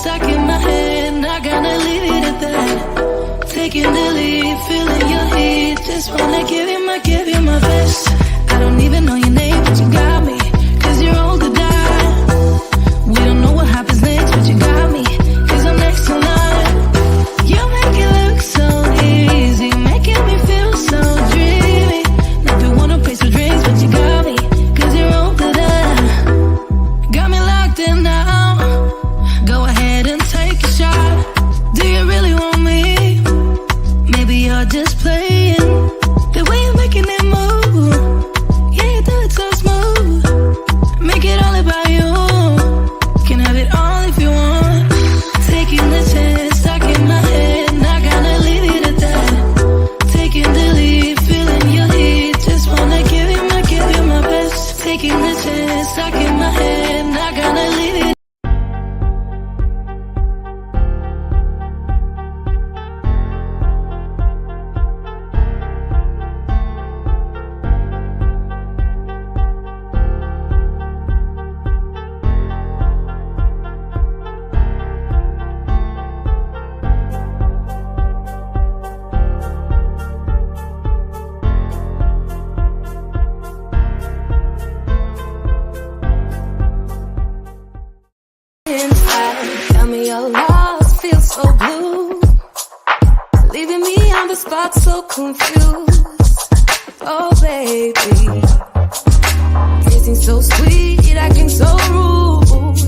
stuck in my head, not gonna leave it at that. Taking the lead, feeling your heat, just wanna give you my best. I don't even know your name, but you got me, 'cause you're all to die. We don't know what happens next, but you got me, 'cause I'm next in line. You make it look so easy, making me feel so dreamy. Not the one who pays for drinks, but you got me, 'cause you're all to die. Got me locked in now. Go ahead and take a shot. Do you really want me? Maybe you're just playing. The way you're making it move, yeah, you do it so smooth. Make it all about you. Can have it all if you want. Taking the chance, stuck in my head, not gonna leave it at that. Taking the lead, feeling your heat, just wanna give you my best. Taking the chance, stuck in my head, not gonna leave it. Got me all lost, feel so blue. Leaving me on the spot, so confused. Oh, baby. Tasting so sweet, acting so rude.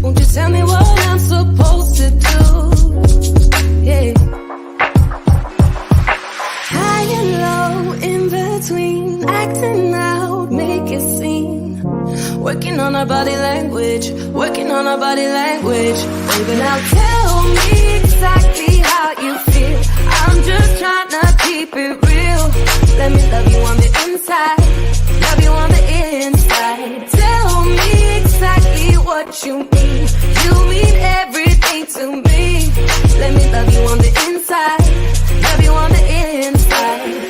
Won't you tell me what I'm supposed to do? Yeah. High and low, in between. Acting out, make it seem. Working on our body language, working on our body language. Baby, now tell me exactly how you feel. I'm just trying to keep it real. Let me love you on the inside, love you on the inside. Tell me exactly what you mean. You mean everything to me. Let me love you on the inside, love you on the inside.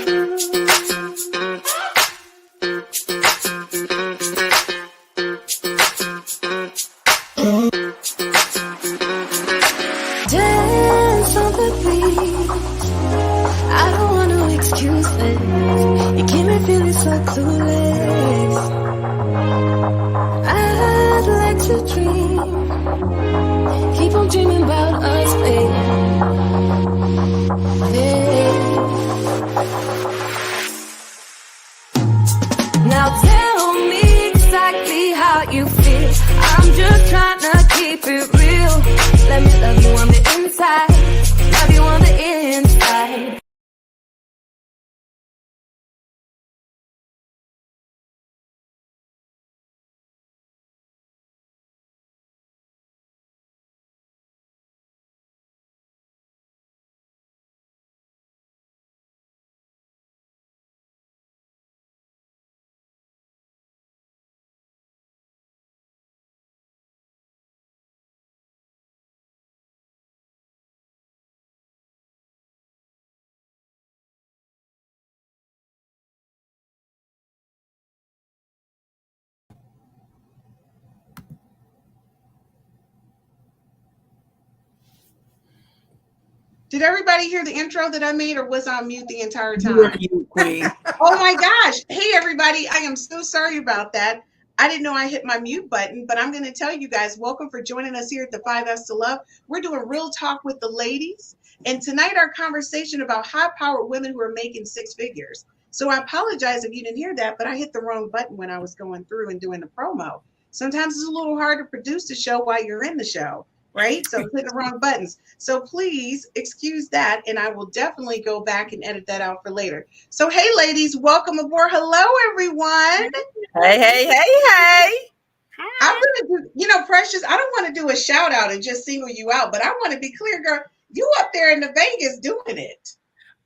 Dance on the beach. I don't want no excuses. You keep me feeling so clueless. I'd like to dream. Keep on dreaming about us, baby. Now tell me exactly how you feel. I'm just trying to keep it real. Let me love you on the inside, love you on the inside. Did everybody hear the intro that I made, or was I on mute the entire time? You were mute, Queen. Oh my gosh. Hey, everybody. I am so sorry about that. I didn't know I hit my mute button, but I'm going to tell you guys, welcome for joining us here at the 5S to Love. We're doing real talk with the ladies. And tonight our conversation about high-powered women who are making six figures. So I apologize if you didn't hear that, but I hit the wrong button when I was going through and doing the promo. Sometimes it's a little hard to produce the show while you're in the show. Right? So click the wrong buttons. So please excuse that. And I will definitely go back and edit that out for later. So, hey, ladies, welcome aboard. Hello, everyone. Hey. I'm going to do, Precious, I don't want to do a shout out and just single you out, but I want to be clear, girl, you up there in the Vegas doing it.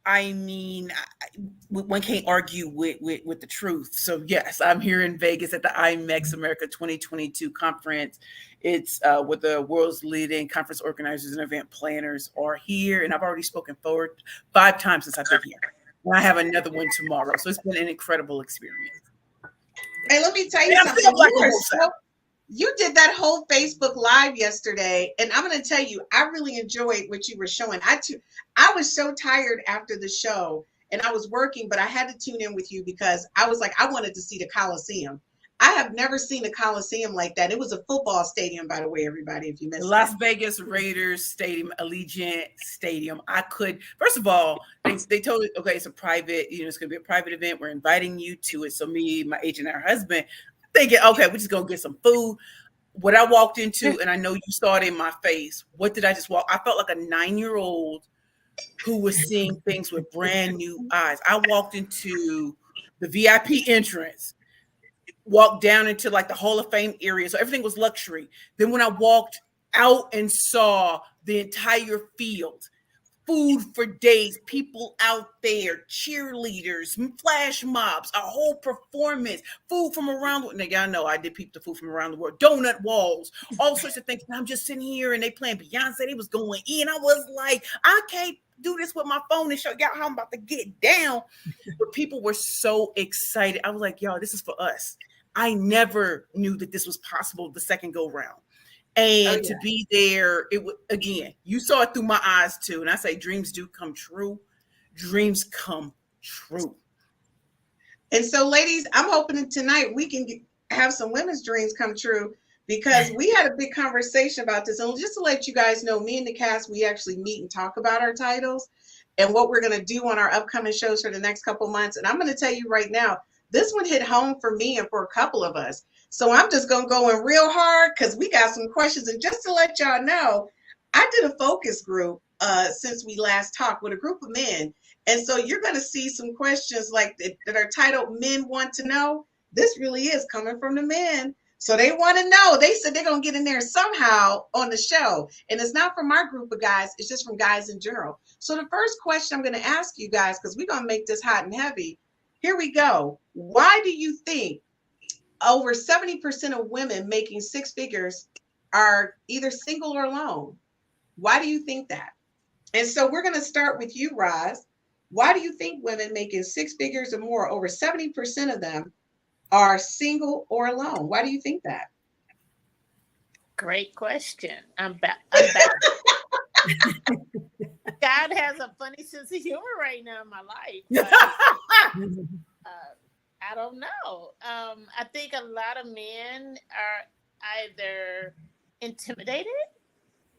I mean, one can't argue with the truth. So yes, I'm here in Vegas at the IMEX America 2022 conference. It's where the world's leading conference organizers and event planners are here. And I've already spoken forward 5 times since I've been here. And I have another one tomorrow. So it's been an incredible experience. Hey, let me tell you something. You did that whole Facebook Live yesterday, and I'm going to tell you, I really enjoyed what you were showing. I was so tired after the show, and I was working, but I had to tune in with you because I was like, I wanted to see the Coliseum. I have never seen a Coliseum like that. It was a football stadium, by the way, everybody, if you missed Las that. Vegas Raiders Stadium, Allegiant Stadium. I could, first of all, they told me, okay, it's a private, it's going to be a private event. We're inviting you to it. So me, my agent, and her husband, thinking, okay, we're just going to get some food. What I walked into, and I know you saw it in my face, what did I just walk? I felt like a 9-year-old who was seeing things with brand new eyes. I walked into the VIP entrance, walked down into like the Hall of Fame area. So everything was luxury. Then when I walked out and saw the entire field, food for days, people out there, cheerleaders, flash mobs, a whole performance, food from around the world. Now, y'all know I did peep the food from around the world, donut walls, all sorts of things. And I'm just sitting here and they playing Beyonce. They was going in. I was like, I can't do this with my phone and show y'all how I'm about to get down. But people were so excited. I was like, y'all, this is for us. I never knew that this was possible the second go round. And to be there, it was, again, you saw it through my eyes too. And I say dreams do come true. Dreams come true. And so, ladies, I'm hoping that tonight we can have some women's dreams come true, because we had a big conversation about this. And just to let you guys know, me and the cast, we actually meet and talk about our titles and what we're going to do on our upcoming shows for the next couple months. And I'm going to tell you right now, this one hit home for me and for a couple of us. So I'm just going to go in real hard because we got some questions. And just to let y'all know, I did a focus group since we last talked with a group of men. And so you're going to see some questions like that are titled Men Want to Know. This really is coming from the men. So they want to know. They said they're going to get in there somehow on the show. And it's not from our group of guys. It's just from guys in general. So the first question I'm going to ask you guys, because we're going to make this hot and heavy. Here we go. Why do you think over 70% of women making six figures are either single or alone? Why do you think that? And so we're going to start with you, Roz. Why do you think women making six figures or more, over 70% of them, are single or alone? Why do you think that? Great question. I'm back. God has a funny sense of humor right now in my life. I don't know. I think a lot of men are either intimidated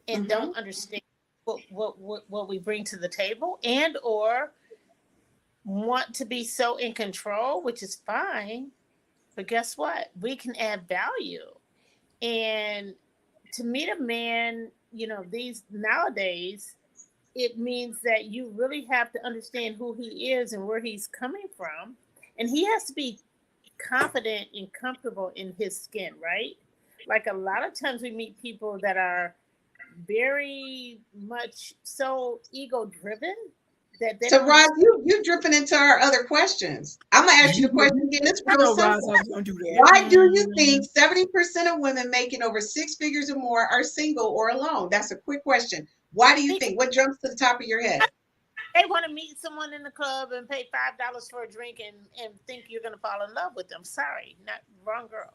and don't understand what we bring to the table, and or want to be so in control, which is fine. But guess what? We can add value. And to meet a man, these nowadays, it means that you really have to understand who he is and where he's coming from. And he has to be confident and comfortable in his skin, right? Like a lot of times we meet people that are very much so ego driven. So, Roz, you're dripping into our other questions. I'm going to ask you the question again. It's real simple. Why do you think 70% of women making over six figures or more are single or alone? That's a quick question. Why do you think? What jumps to the top of your head? They want to meet someone in the club and pay $5 for a drink and think you're going to fall in love with them. Sorry, not wrong girl.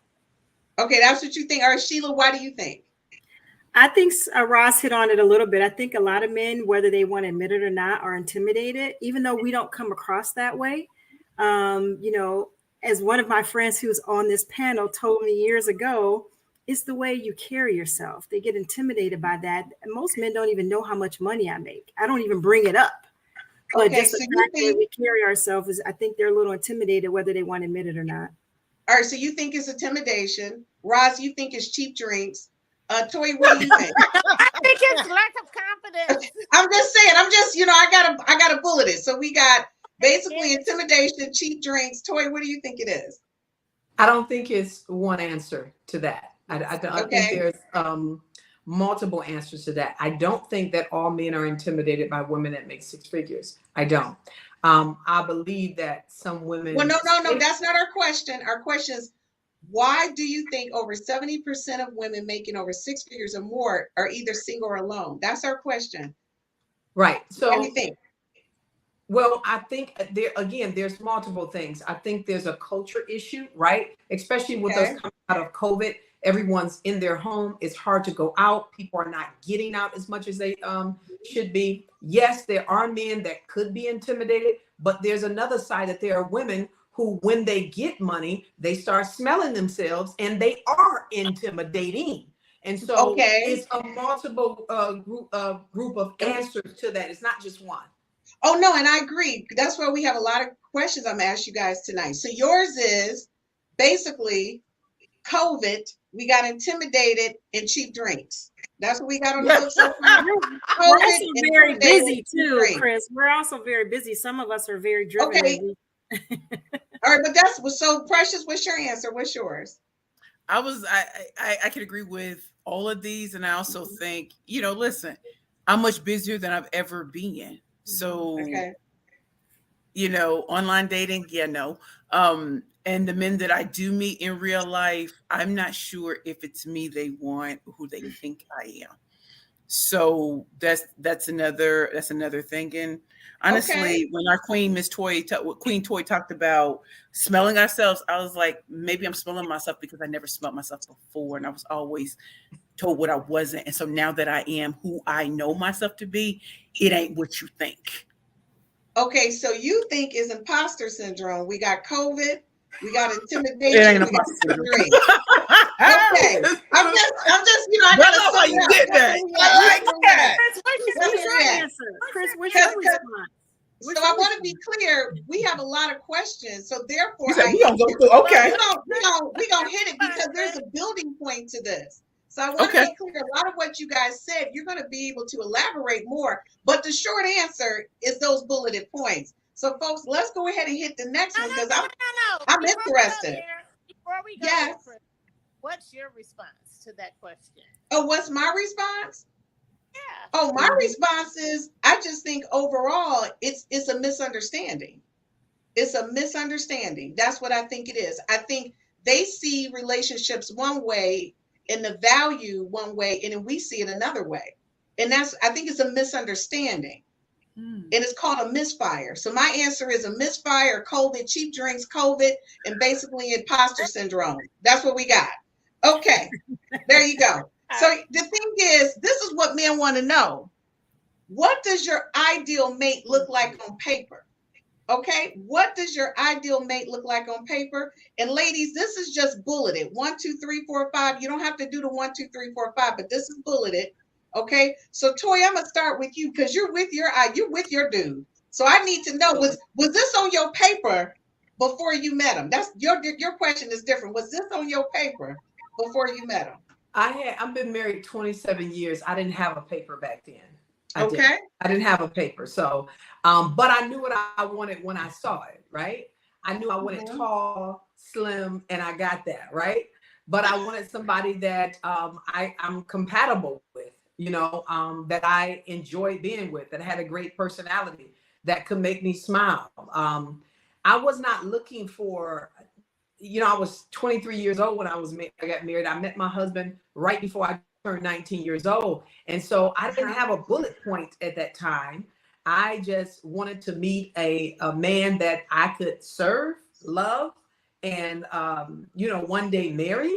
Okay, that's what you think. All right, Sheila, why do you think? I think Ross hit on it a little bit. I think a lot of men, whether they want to admit it or not, are intimidated, even though we don't come across that way. As one of my friends who's on this panel told me years ago, it's the way you carry yourself. They get intimidated by that. And most men don't even know how much money I make. I don't even bring it up. But just the fact that we carry ourselves is, I think they're a little intimidated, whether they want to admit it or not. All right, so you think it's intimidation. Roz, you think it's cheap drinks. Toy, what do you think? I think it's lack of confidence. I'm just saying. I gotta bullet it. So we got basically intimidation, cheap drinks. Toy, what do you think it is? I don't think it's one answer to that. I think there's multiple answers to that. I don't think that all men are intimidated by women that make six figures. I don't. I believe that some women. Well, no. That's not our question. Our question is, why do you think over 70% of women making over six figures or more are either single or alone? That's our question. Right. So what do you think? Well, I think there's multiple things. I think there's a culture issue, right? Especially with us Okay. coming out of COVID, everyone's in their home. It's hard to go out. People are not getting out as much as they should be. Yes, there are men that could be intimidated, but there's another side that there are women who, when they get money, they start smelling themselves and they are intimidating. And so Okay. it's a multiple group of answers to that. It's not just one. Oh no, and I agree. That's why we have a lot of questions I'm gonna ask you guys tonight. So yours is basically COVID. We got intimidated and cheap drinks. That's what we got on the books so far. We're also very intimidated, busy cheap too, drinks. Chris. We're also very busy. Some of us are very driven. Okay. All right, but that's so Precious. What's your answer? What's yours? I could agree with all of these, and I also think, listen, I'm much busier than I've ever been. So, Okay. Online dating, no. And the men that I do meet in real life, I'm not sure if it's me they want, or who they think I am. So that's another thing. And honestly, when our queen, Queen Toy talked about smelling ourselves, I was like, maybe I'm smelling myself because I never smelled myself before, and I was always told what I wasn't. And so now that I am who I know myself to be, it ain't what you think. Okay, so you think is imposter syndrome. We got COVID, we got It intimidation, ain't we got imposter syndrome. drinks. Okay, I'm just, I I gotta love how you sum did up. that. I like that. What's your answer? Chris, what's your response? So I want to be clear. We have a lot of questions, so therefore You said we gonna go through. Okay. we gonna hit it because there's a building point to this. So I want to be clear. A lot of what you guys said, you're going to be able to elaborate more. But the short answer is those bulleted points. So, folks, let's go ahead and hit the next one because I'm interested. Before we go, yes. Chris, what's your response to that question? Oh, what's my response? Yeah. Oh, my response is I just think overall it's a misunderstanding. It's a misunderstanding. That's what I think it is. I think they see relationships one way and the value one way, and then we see it another way. And I think it's a misunderstanding. And it's called a misfire. So my answer is a misfire, COVID, cheap drinks, COVID, and basically imposter syndrome. That's what we got. Okay, there you go. So the thing is, this is what men want to know. What does your ideal mate look like on paper? Okay, what does your ideal mate look like on paper? And ladies, this is just bulleted 1, 2, 3, 4, 5. You don't have to do the 1, 2, 3, 4, 5, but this is bulleted. Okay, so Toy, I'm gonna start with you because you're with your dude. So I need to know, was this on your paper before you met him? That's your question is different. Was this on your paper before you met him? I've been married 27 years. I didn't have a paper back then. I didn't have a paper. So, but I knew what I wanted when I saw it, right? I knew I wanted tall, slim, and I got that, right? But I wanted somebody that I'm compatible with, that I enjoy being with, that had a great personality, that could make me smile. I was not looking for, I was 23 years old when I got married. I met my husband right before I turned 19 years old. And so I didn't have a bullet point at that time. I just wanted to meet a man that I could serve, love, and, one day marry.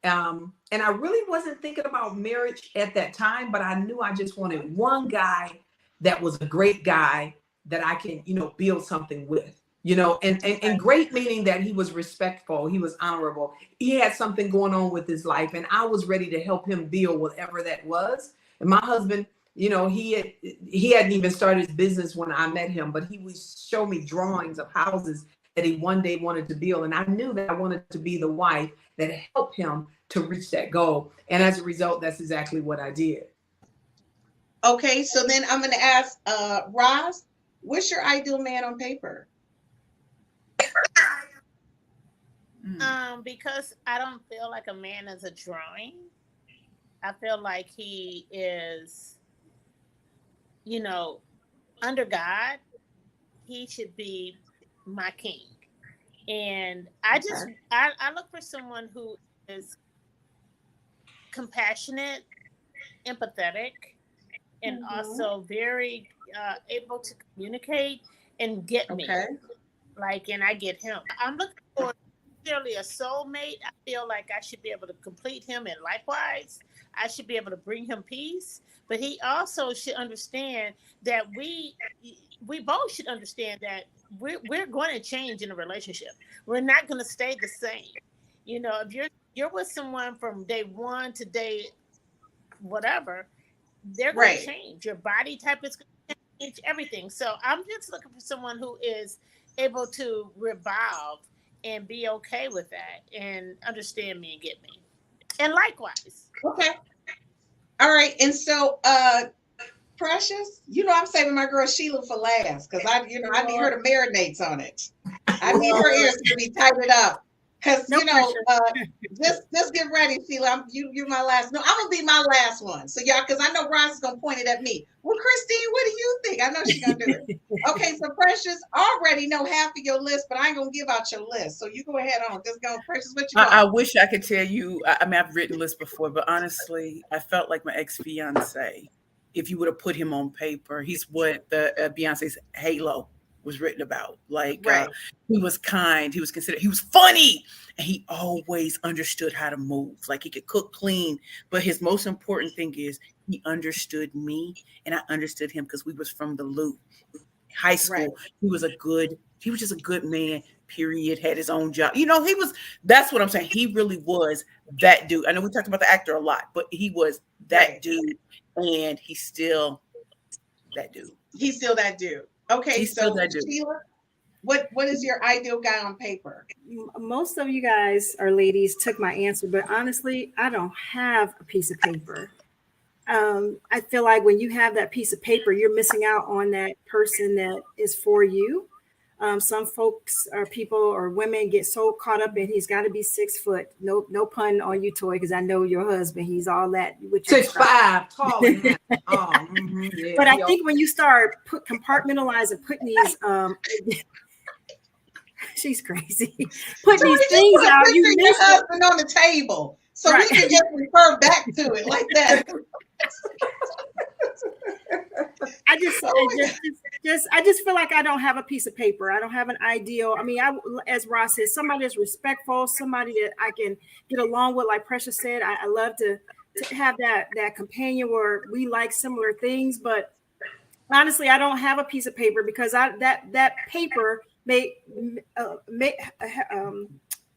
And I really wasn't thinking about marriage at that time, but I knew I just wanted one guy that was a great guy that I can, build something with. And great meaning that he was respectful, he was honorable, he had something going on with his life, and I was ready to help him build whatever that was. And my husband, he hadn't even started his business when I met him, but he would show me drawings of houses that he one day wanted to build, and I knew that I wanted to be the wife that helped him to reach that goal. And as a result, that's exactly what I did. Okay, so then I'm going to ask Roz, what's your ideal man on paper? Because I don't feel like a man is a drawing. I feel like he is, under God, he should be my king. And I look for someone who is compassionate, empathetic, and also very able to communicate and get me. Okay. Like, and I get him. I'm looking for necessarily a soulmate. I feel like I should be able to complete him, and likewise, I should be able to bring him peace. But he also should understand that we both should understand that we're going to change in a relationship. We're not going to stay the same. You know, if you're with someone from day one to day whatever, they're going to change. Your body type is going to change, everything. So I'm just looking for someone who is able to revolve and be okay with that and understand me and get me. And likewise. Okay. All right. And so Precious, you know I'm saving my girl Sheila for last because I need her to marinate on it. I need her ears to be tightened up. Because just get ready, Sheila. You're my last. No, I'm gonna be my last one. So y'all, because I know Ross is gonna point it at me. Well, Christine, what do you think? I know she's gonna do it. Okay, so Precious, I already know half of your list, but I ain't gonna give out your list. So you go ahead on. Just go, Precious. What you got? I wish I could tell you. I mean, I've written lists before, but honestly, I felt like my ex-fiance. If you would have put him on paper, he's what the Beyonce's Halo was written about. Like he was kind, he was considerate, he was funny, and he always understood how to move. Like he could cook, clean, but his most important thing is he understood me and I understood him because we was from the Loop. High school, he was just a good man, period, had his own job. You know, that's what I'm saying. He really was that dude. I know we talked about the actor a lot, but he was that dude, and he's still that dude. He's still that dude. Okay, so Sheila, what is your ideal guy on paper? Most of you guys or ladies took my answer, but honestly, I don't have a piece of paper. I feel like when you have that piece of paper, you're missing out on that person that is for you. Some folks or people or women get so caught up in he's got to be 6 foot. No pun on you, Toy, because I know your husband. He's all that. 6'5", tall. Yeah. But I think when you start compartmentalizing, putting these, she's crazy. Putting these things out, you miss your husband on the table, so we can just refer back to it like that. I just feel like I don't have a piece of paper. I don't have an ideal. I mean, as Ross said, somebody that's respectful, somebody that I can get along with. Like Precious said, I love to have that companion where we like similar things. But honestly, I don't have a piece of paper because that paper may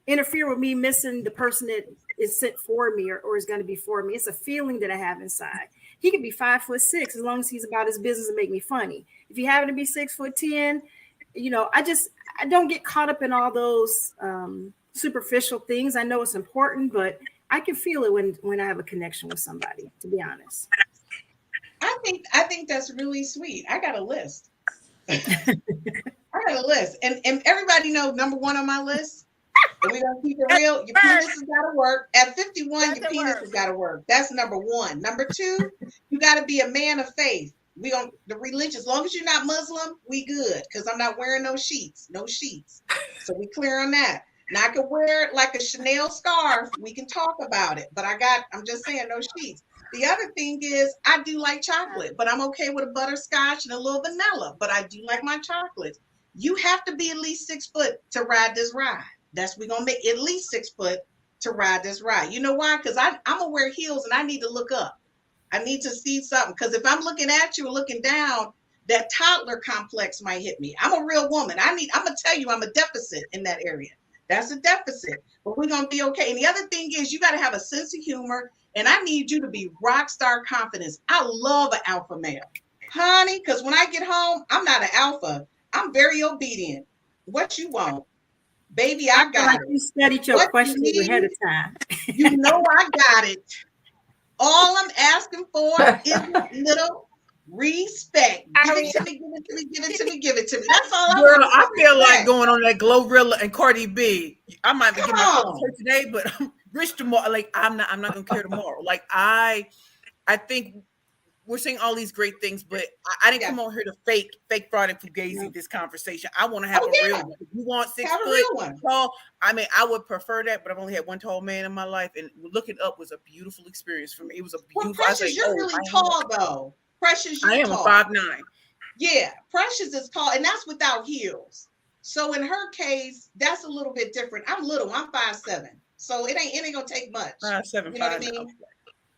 interfere with me missing the person that is sent for me or is going to be for me. It's a feeling that I have inside. He could be 5'6" as long as he's about his business and make me funny. If you happen to be 6'10", you know, I don't get caught up in all those superficial things. I know it's important, but I can feel it when I have a connection with somebody, to be honest. I think that's really sweet. I got a list. And everybody knows number one on my list. If we're gonna keep it real, your penis has got to work. At 51, your penis has got to work. That's number one. Number two, you got to be a man of faith. We on the religion. As long as you're not Muslim, we good. Because I'm not wearing no sheets. So we clear on that. Now I could wear it like a Chanel scarf. We can talk about it. But I'm just saying no sheets. The other thing is I do like chocolate, but I'm okay with a butterscotch and a little vanilla. But I do like my chocolates. You have to be at least 6 foot to ride this ride. We're going to make at least 6 foot to ride this ride. You know why? Because I'm going to wear heels and I need to look up. I need to see something. Because if I'm looking at you or looking down, that toddler complex might hit me. I'm a real woman. I'm going to tell you, I'm a deficit in that area. That's a deficit. But we're going to be okay. And the other thing is you got to have a sense of humor. And I need you to be rock star confidence. I love an alpha male. Honey, because when I get home, I'm not an alpha. I'm very obedient. What you want? Baby, I got it. You studied your questions ahead of time. You know I got it. All I'm asking for is a little respect. Give it to me. That's all I want. Girl, I feel like going on that Glorilla and Cardi B. I might be getting my phone today, but I'm rich tomorrow. Like I'm not gonna care tomorrow. Like I think we're saying all these great things, but I didn't come on here to fake fraud and fugazi this conversation. I want to have a real one. If you want 6 foot tall, I mean, I would prefer that, but I've only had one tall man in my life, and looking up was a beautiful experience for me. It was a beautiful. Well, Precious, you're really tall though. Precious, I am tall. a 5'9". Yeah, Precious is called, and that's without heels. So in her case, that's a little bit different. I'm little. I'm 5'7", so it ain't gonna take much. 5'7", You know what I 5'9". mean?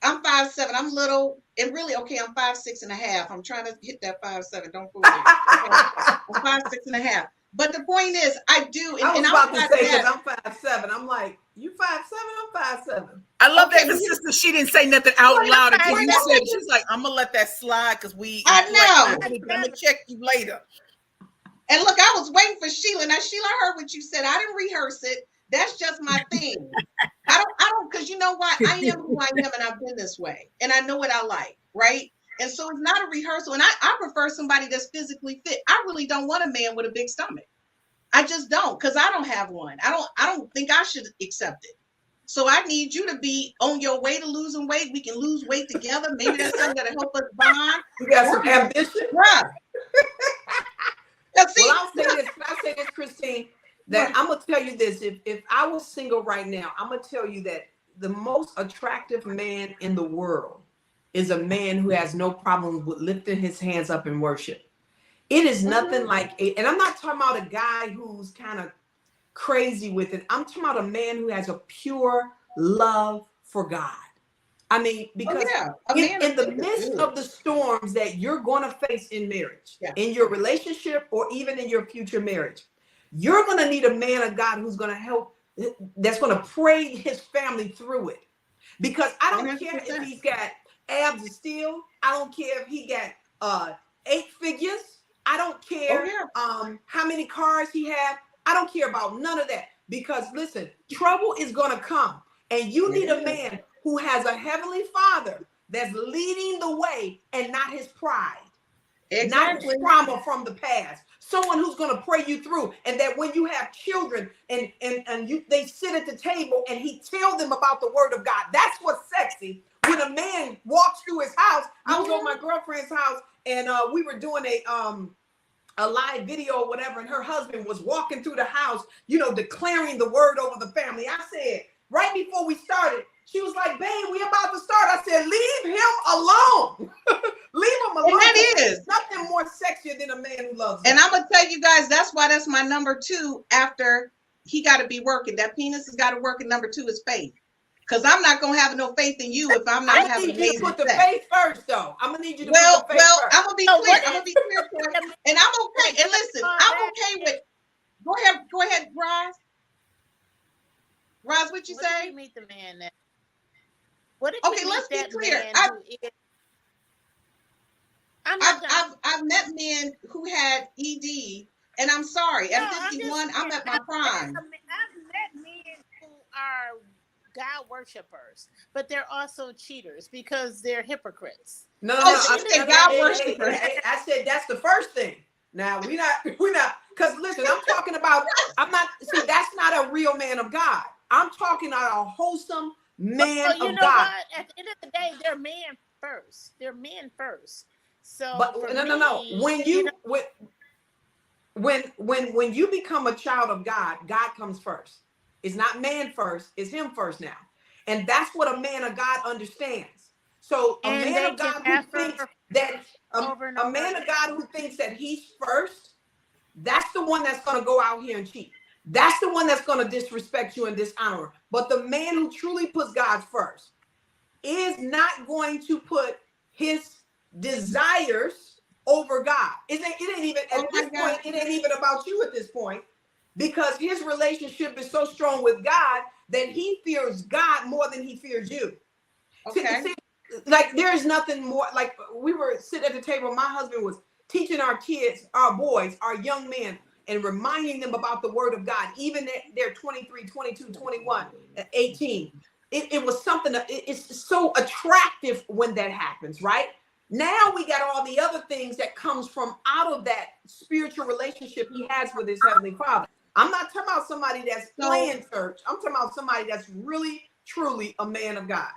I'm 5'7". I'm little, and really, okay, I'm 5'6.5". I'm trying to hit that 5'7". Don't fool me. I'm 5'6.5". But the point is, I do. I was and about to say, that. because I'm 5'7". I'm like, you 5'7"? I'm 5'7". I love Okay, that the sister, she didn't say nothing out Well, loud I until you know. said it. She's like, I'm gonna let that slide because I know. I'm gonna check you later. And look, I was waiting for Sheila. Now, Sheila, I heard what you said. I didn't rehearse it. That's just my thing. I don't, because you know what? I am who I am, and I've been this way. And I know what I like, right? And so it's not a rehearsal. And I prefer somebody that's physically fit. I really don't want a man with a big stomach. I just don't, because I don't have one. I don't think I should accept it. So I need you to be on your way to losing weight. We can lose weight together. Maybe that's something that'll help us bond. You got some ambition. Right. Well, I'll say this, Christine, that I'm gonna tell you this. If I was single right now, I'm gonna tell you that the most attractive man in the world is a man who has no problem with lifting his hands up in worship. It is nothing like it, and I'm not talking about a guy who's kind of crazy with it. I'm talking about a man who has a pure love for God. I mean, because in the midst of the storms that you're going to face in marriage, in your relationship, or even in your future marriage, you're going to need a man of God who's going to help, that's going to pray his family through it. Because I don't 100%. Care if he's got abs of steel. I don't care if he got 8 figures. I don't care how many cars he has. I don't care about none of that. Because listen, trouble is going to come. And you need a man who has a heavenly father that's leading the way, and not his pride, not his trauma from the past. Someone who's going to pray you through, and that when you have children and they sit at the table and he tell them about the word of God. That's what's sexy. When a man walks through his house, I was on my girlfriend's house, and we were doing a live video or whatever, and her husband was walking through the house, declaring the word over the family. I said, right before we started, she was like, babe, we about to start. I said, leave him alone. Leave him alone. And that is nothing more sexier than a man who loves And I'm going to tell you guys, that's why that's my number 2 after he got to be working. That penis has got to work, and number 2 is faith. Because I'm not going to have no faith in you if I'm not having amazing sex. I need you to put the faith first, though. I'm going to need you to put the faith first. I'm going to be clear. I'm going to be clear. And I'm okay. And listen, I'm okay with, go ahead, Roz. Roz, what you say? What did you meet the man that? What did okay, let's be clear. I've met men who had ED, and I'm sorry. At 51, I'm at my prime. I've met men who are God worshipers, but they're also cheaters because they're hypocrites. No. I said God worshipers. I said that's the first thing. Now we're not. Because listen, that's not a real man of God. I'm talking about a wholesome man of God. What? At the end of the day, they're men first. They're men first. So, but no. When you become a child of God, God comes first. It's not man first. It's him first now, and that's what a man of God understands. So a man of God who thinks that a man of God who thinks that he's first, that's the one that's going to go out here and cheat. That's the one that's going to disrespect you and dishonor. But the man who truly puts God first is not going to put his desires over God. It ain't even at this point. It ain't even about you at this point, because his relationship is so strong with God that he fears God more than he fears you. Okay. See, like there is nothing more. Like we were sitting at the table. My husband was teaching our kids, our boys, our young men, and reminding them about the word of God, even at they're 23, 22, 21, 18. It was something that it's so attractive when that happens, right? Now we got all the other things that comes from out of that spiritual relationship he has with his heavenly father. I'm not talking about somebody that's playing church. I'm talking about somebody that's really, truly a man of God.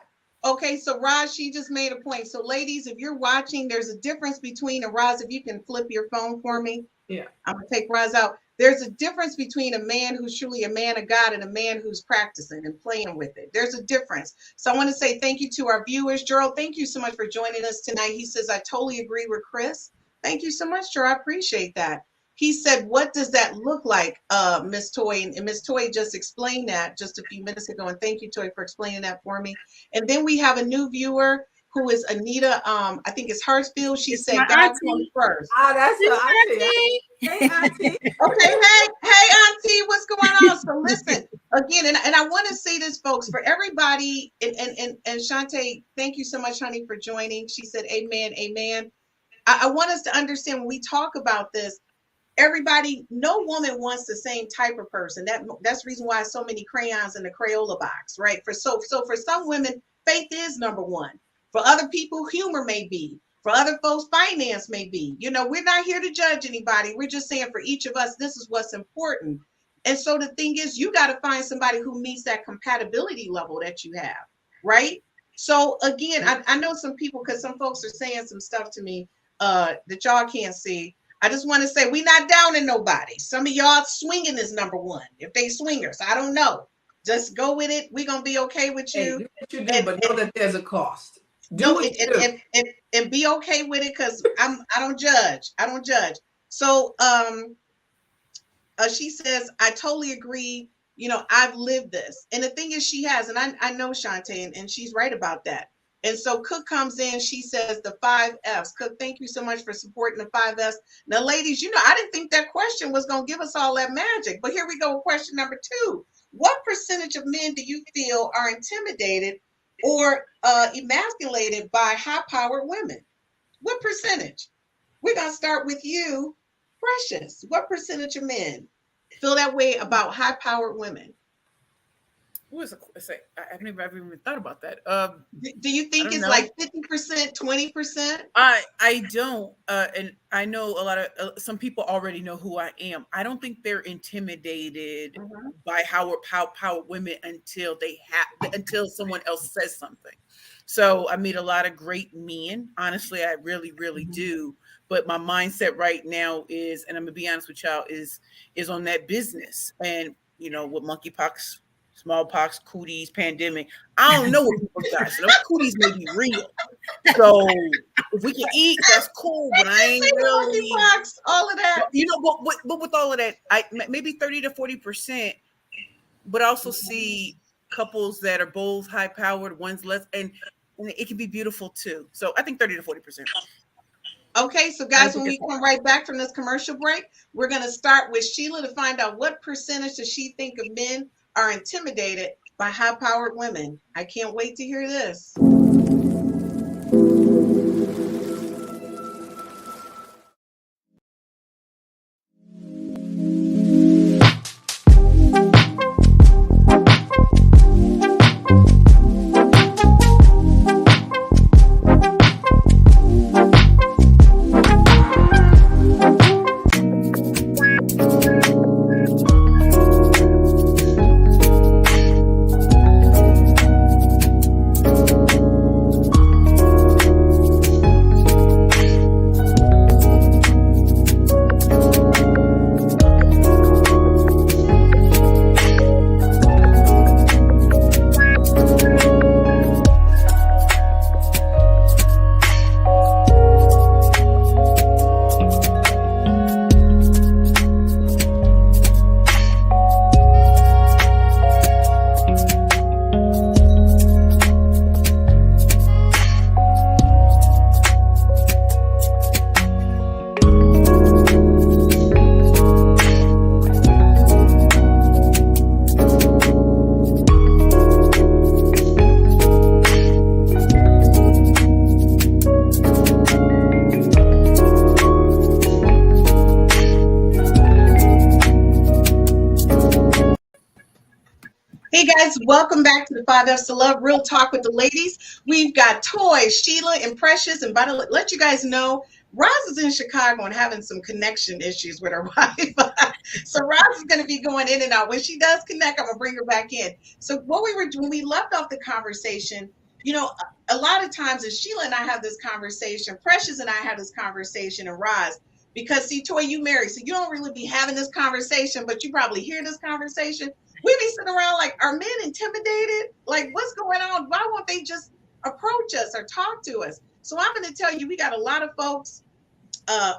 Okay, so Roz, she just made a point. So ladies, if you're watching, there's a difference between, and Roz, if you can flip your phone for me. Yeah. I'm going to take Roz out. There's a difference between a man who's truly a man of God and a man who's practicing and playing with it. There's a difference. So I want to say thank you to our viewers. Gerald, thank you so much for joining us tonight. He says, I totally agree with Chris. Thank you so much, Troy. I appreciate that. He said, what does that look like, Miss Toy? And Miss Toy just explained that just a few minutes ago. And thank you, Toy, for explaining that for me. And then we have a new viewer who is Anita, I think it's Hartsfield. She said, God comes first. Ah, that's the auntie. Hey, auntie. Okay, hey, auntie, what's going on? So listen, again, and I want to say this, folks, for everybody, and Shantae, thank you so much, honey, for joining. She said, amen, amen. I want us to understand when we talk about this, everybody, no woman wants the same type of person. That's the reason why so many crayons in the Crayola box, right? So for some women, faith is number one. For other people, humor may be. For other folks, finance may be. You know, we're not here to judge anybody. We're just saying for each of us, this is what's important. And so the thing is, you got to find somebody who meets that compatibility level that you have, right? So again, I know some people, because some folks are saying some stuff to me that y'all can't see. I just want to say we're not downing nobody. Some of y'all swinging is number one. If they swingers, I don't know. Just go with it. We're gonna be okay with you. Hey, do what you do, but know that there's a cost. Do it and be okay with it, because I don't judge. I don't judge. So she says, I totally agree. You know, I've lived this. And the thing is, she has, and I know Shantae, and she's right about that. And so Cook comes in, she says the 5 F's. Cook, thank you so much for supporting the 5 F's. Now, ladies, you know, I didn't think that question was going to give us all that magic, but here we go with question number 2. What percentage of men do you feel are intimidated or emasculated by high-powered women? What percentage? We're going to start with you, Precious. What percentage of men feel that way about high-powered women? What was I haven't even thought about that. Do you think it's like 50%, 20%? I don't, and I know a lot of some people already know who I am. I don't think they're intimidated by how women until someone else says something. So I meet a lot of great men. Honestly, I really, really do. But my mindset right now is, and I'm gonna be honest with y'all, is on that business. And you know, with monkeypox, smallpox, cooties, pandemic. I don't know what people got. So those cooties may be real. So if we can eat, that's cool. But I ain't really all of that. You know, but with all of that, I maybe 30 to 40%. But I also see couples that are both high powered, one's less, and it can be beautiful too. So I think 30 to 40%. Okay, so guys, when we come right back from this commercial break, we're going to start with Sheila to find out what percentage does she think of men are intimidated by high-powered women. I can't wait to hear this. Hey guys, welcome back to the 5 F's to Love, Real Talk with the Ladies. We've got Toy, Sheila, and Precious. And by the way, let you guys know, Roz is in Chicago and having some connection issues with her Wi-Fi. So Roz is going to be going in and out. When she does connect, I'm going to bring her back in. So when we left off the conversation, you know, a lot of times, as Sheila and I have this conversation, Precious and I have this conversation, and Roz, because see, Toy, you married, so you don't really be having this conversation, but you probably hear this conversation. We be sitting around like, are men intimidated? Like, what's going on? Why won't they just approach us or talk to us? So I'm going to tell you, we got a lot of folks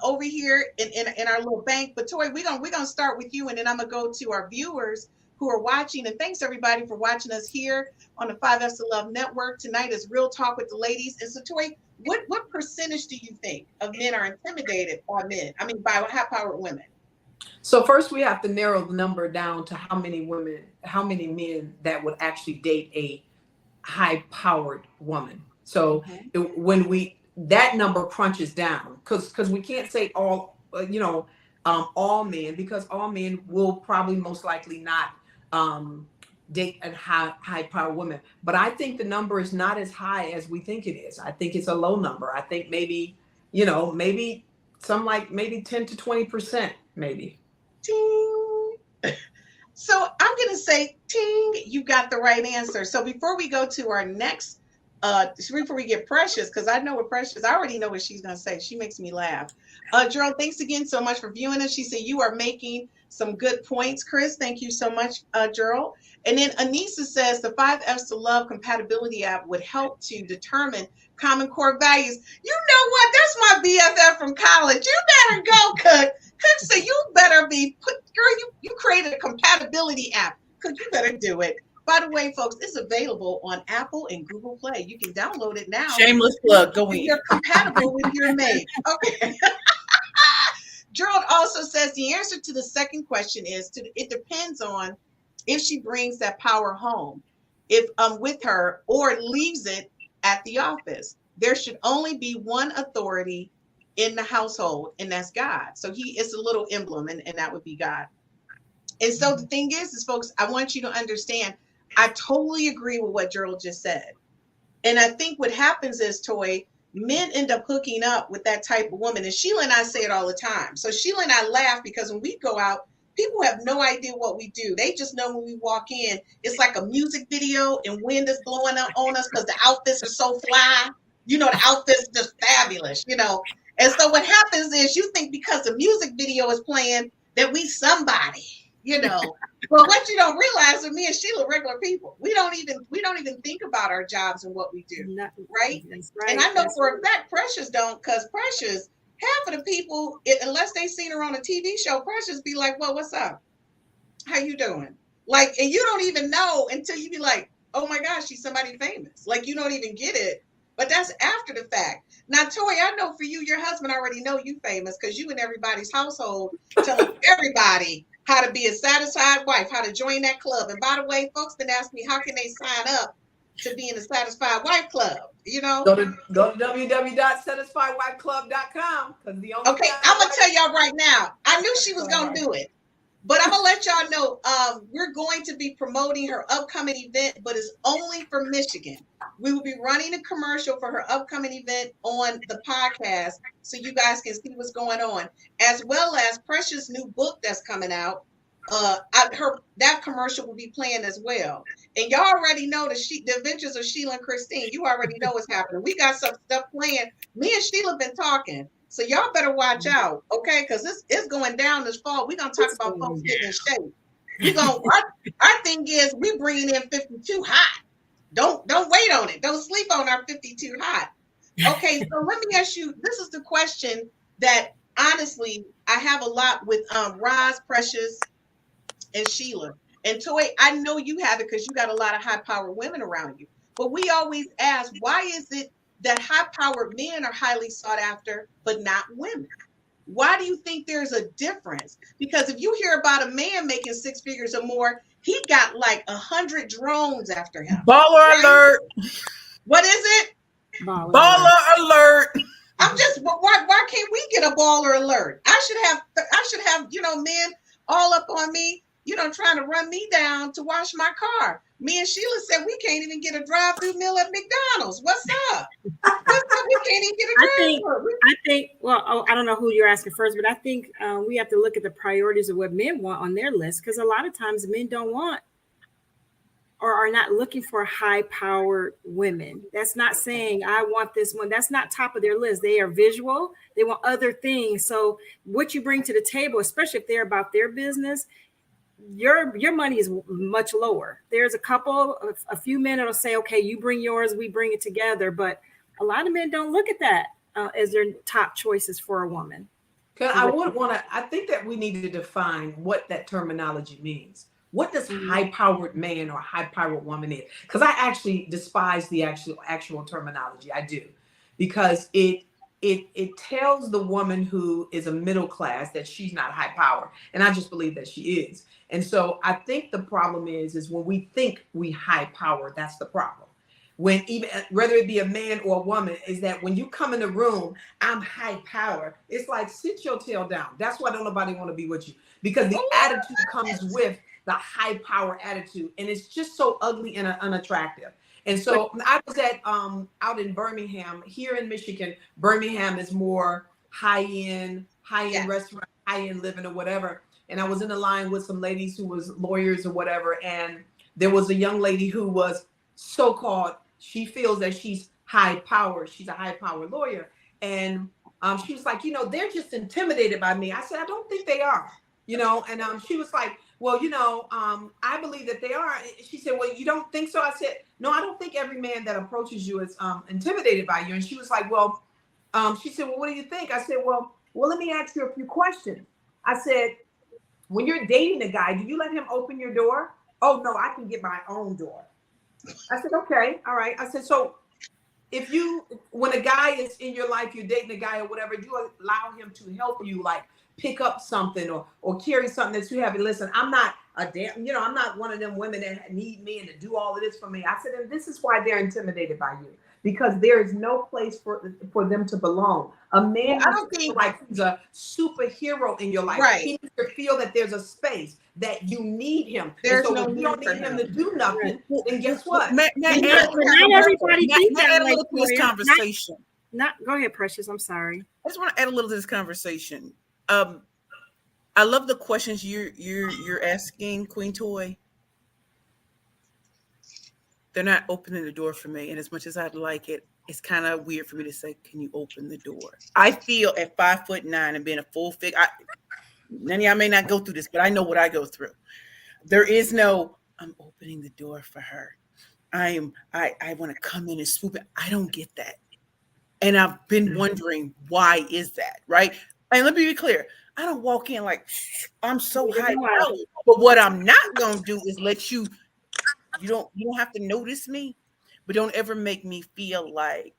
over here in our little bank. But Toy, we're gonna start with you, and then I'm gonna go to our viewers who are watching. And thanks everybody for watching us here on the 5S to Love Network. Tonight is Real Talk with the Ladies. And so Toy, what percentage do you think of men are intimidated by men? I mean, by high-powered women? So first we have to narrow the number down to how many men that would actually date a high-powered woman. So when that number crunches down, because we can't say all men, because all men will probably most likely not date a high-powered woman. But I think the number is not as high as we think it is. I think it's a low number. I think maybe 10 to 20%, maybe. Ting. So I'm going to say, ting, you got the right answer. So before we go to our next, before we get Precious, because I know what Precious, I already know what she's going to say. She makes me laugh. Gerald, thanks again so much for viewing us. She said you are making some good points. Chris, thank you so much, Gerald. And then Anissa says the 5F's to Love compatibility app would help to determine common core values. You know what? That's my BFF from college. You better go, Cook. Cook said you better be girl, you created a compatibility app. Cook, you better do it. By the way, folks, it's available on Apple and Google Play. You can download it now. Shameless plug. Go in. You're compatible with your mate. Okay. Gerald also says the answer to the second question is it depends on if she brings that power home, if with her, or leaves it at the office. There should only be one authority in the household, and that's God. So he is a little emblem, and that would be God. And so the thing is folks, I want you to understand, I totally agree with what Gerald just said. And I think what happens is, Toy, men end up hooking up with that type of woman. And Sheila and I say it all the time. So Sheila and I laugh because when we go out, people have no idea what we do. They just know when we walk in, it's like a music video and wind is blowing up on us because the outfits are so fly. The outfits are just fabulous, And so what happens is you think because the music video is playing that we somebody, But what you don't realize is me and Sheila regular people. We don't even think about our jobs and what we do. Right? That's right. And I know for a fact Precious don't, because Precious, half of the people, unless they seen her on a TV show, Precious be like, well, what's up? How you doing? Like, and you don't even know until you be like, oh my gosh, she's somebody famous. Like, you don't even get it. But that's after the fact. Now, Toy, I know for you, your husband already know you famous because you in everybody's household telling everybody how to be a satisfied wife, how to join that club. And by the way, folks been asking me, how can they sign up to be in the Satisfied Wife Club? Go to www.satisfiedwifeclub.com. Okay, I'm going to tell y'all right now, I knew she was going to do it. But I'm going to let y'all know, we're going to be promoting her upcoming event, but it's only for Michigan. We will be running a commercial for her upcoming event on the podcast so you guys can see what's going on, as well as Precious' new book that's coming out. That commercial will be playing as well. And y'all already know the Adventures of Sheila and Christine. You already know what's happening. We got some stuff playing. Me and Sheila been talking. So y'all better watch out, okay? Because it's going down this fall. We're going to talk about folks getting in shape. Our thing is we bringing in 52 hot. Don't wait on it. Don't sleep on our 52 hot. Okay, so let me ask you, this is the question that honestly I have a lot with Roz, Precious, and Sheila. And Toy, I know you have it because you got a lot of high-powered women around you. But we always ask, why is it that high-powered men are highly sought after, but not women? Why do you think there's a difference? Because if you hear about a man making 6 figures or more, he got like 100 drones after him. Baller alert. What is it? Baller alert. I'm just, why can't we get a baller alert? I should have, men all up on me, trying to run me down to wash my car. Me and Sheila said we can't even get a drive-through meal at McDonald's. What's up? We can't even get a drive-through. I think, well, I don't know who you're asking first, but I think we have to look at the priorities of what men want on their list, because a lot of times men don't want or are not looking for high-powered women. That's not saying I want this one. That's not top of their list. They are visual. They want other things. So what you bring to the table, especially if they're about their business, your money is much lower. There's a few men that'll say, okay, you bring yours, we bring it together. But a lot of men don't look at that. as their top choices for a woman. I think that we need to define what that terminology means. What does high-powered man or high-powered woman is? Because I actually despise the actual terminology. I do, because it tells the woman who is a middle class that she's not high power, and I just believe that she is. And so I think the problem is when we think we high power, that's the problem. When even whether it be a man or a woman, is that when you come in the room, I'm high power. It's like, sit your tail down. That's why don't nobody want to be with you, because the attitude comes with the high power attitude, and it's just so ugly and unattractive. And so I was at out in Birmingham. Here in Michigan, Birmingham is more high-end restaurant, high-end living or whatever. And I was in a line with some ladies who was lawyers or whatever, and there was a young lady who was so-called, she feels that she's high power. She's a high power lawyer. And she was like, they're just intimidated by me. I said, I don't think they are, and she was like, well, I believe that they are. She said, well, you don't think so? I said, no, I don't think every man that approaches you is intimidated by you. And she was like, well, she said, well, what do you think? I said, well, let me ask you a few questions. I said, when you're dating a guy, do you let him open your door? Oh, no, I can get my own door. I said, okay, all right. I said, so when a guy is in your life, you're dating a guy or whatever, do you allow him to help you, like pick up something or carry something that you have? And listen, I'm not I'm not one of them women that need me and to do all of this for me. I said, and this is why they're intimidated by you, because there is no place for them to belong. A man, I don't think like he's a superhero in your life. Right. He needs to feel that there's a space that you need him. There's so if you don't need him to do nothing, then guess what? Not everybody thinks that way. This conversation. Go ahead, Precious. I'm sorry. I just want to add a little to this conversation. I love the questions you're asking, Queen Toy. They're not opening the door for me, and as much as I'd like it, it's kind of weird for me to say, "Can you open the door?" I feel at 5'9" and being a full figure, none of y'all may not go through this, but I know what I go through. There is no, I'm opening the door for her. I want to come in and swoop it. I don't get that, and I've been wondering why is that, right? And let me be clear. I don't walk in like I'm so high power. But what I'm not gonna do is let you don't have to notice me, but don't ever make me feel like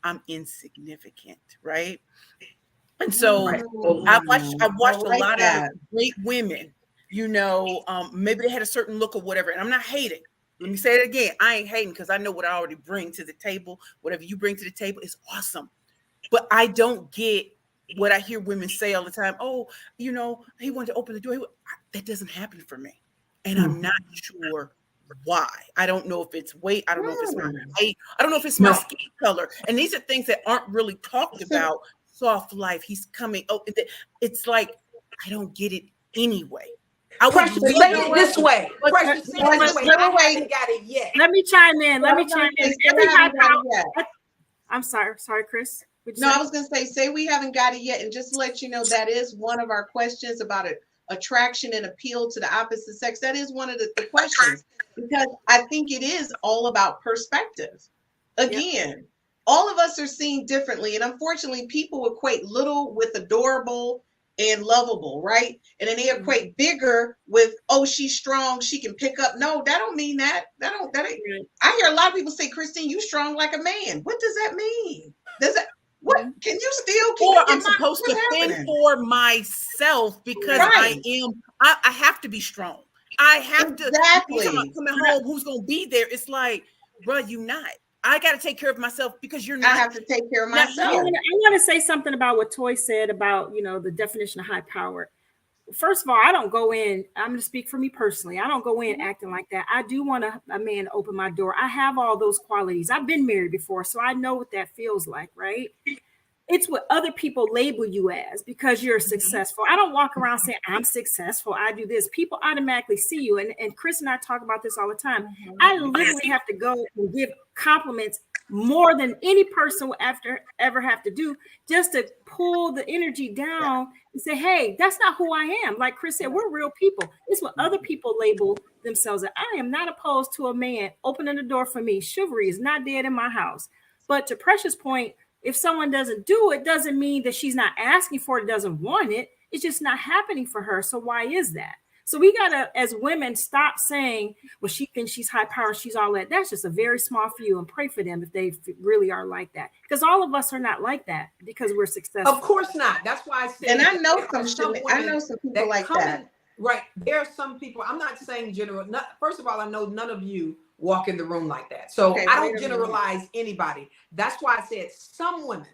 I'm insignificant, right? And so I watched a lot of great women, maybe they had a certain look or whatever, and I'm not hating. Let me say it again. I ain't hating because I know what I already bring to the table. Whatever you bring to the table is awesome. But I don't get what I hear women say all the time. Oh, he wanted to open the door. That doesn't happen for me. And I'm not sure why. I don't know if it's weight. I don't know if it's my height. I don't know if it's my skin color. And these are things that aren't really talked about. Soft life. He's coming. Oh, it's like, I don't get it anyway. Precious, say it this way. Precious, say it this way. I haven't got it yet. Let me chime in. I'm sorry, Chris. No, I was going to say we haven't got it yet. And just to let you know, that is one of our questions about attraction and appeal to the opposite sex. That is one of the questions, because I think it is all about perspective. Again, all of us are seen differently. And unfortunately, people equate little with adorable and lovable, right? And then they equate bigger with, oh, she's strong, she can pick up. No, that don't mean that. I hear a lot of people say, Christine, you strong like a man. What does that mean? What can you still? Or I'm supposed to fend for myself because I have to be strong. I have to. Exactly. Coming home, who's gonna be there? It's like, bro, you not. I got to take care of myself because you're not. I have to take care of myself. I want to say something about what Toy said about the definition of high power. First of all, I don't go in. I'm going to speak for me personally. I don't go in acting like that. I do want a man to open my door. I have all those qualities. I've been married before, so I know what that feels like, right? It's what other people label you as because you're successful. I don't walk around saying I'm successful. I do this. People automatically see you. And Chris and I talk about this all the time. I literally have to go and give compliments more than any person will ever have to do, just to pull the energy down and say, hey, that's not who I am. Like Chris said, we're real people. It's what other people label themselves. I am not opposed to a man opening the door for me. Chivalry is not dead in my house. But to Precious' point, If someone doesn't do it, doesn't mean that she's not asking for it, doesn't want it. It's just not happening for her. So why is that? So we gotta, as women, stop saying, well, she thinks she's high power, she's all that. That's just a very small few, and pray for them if they really are like that. Because all of us are not like that because we're successful. Of course not. That's why I said. And I know some people that like come that. in, right. There are some people, I'm not saying general. First of all, I know none of you walk in the room like that. So Okay, I don't generalize anybody. That's why I said some women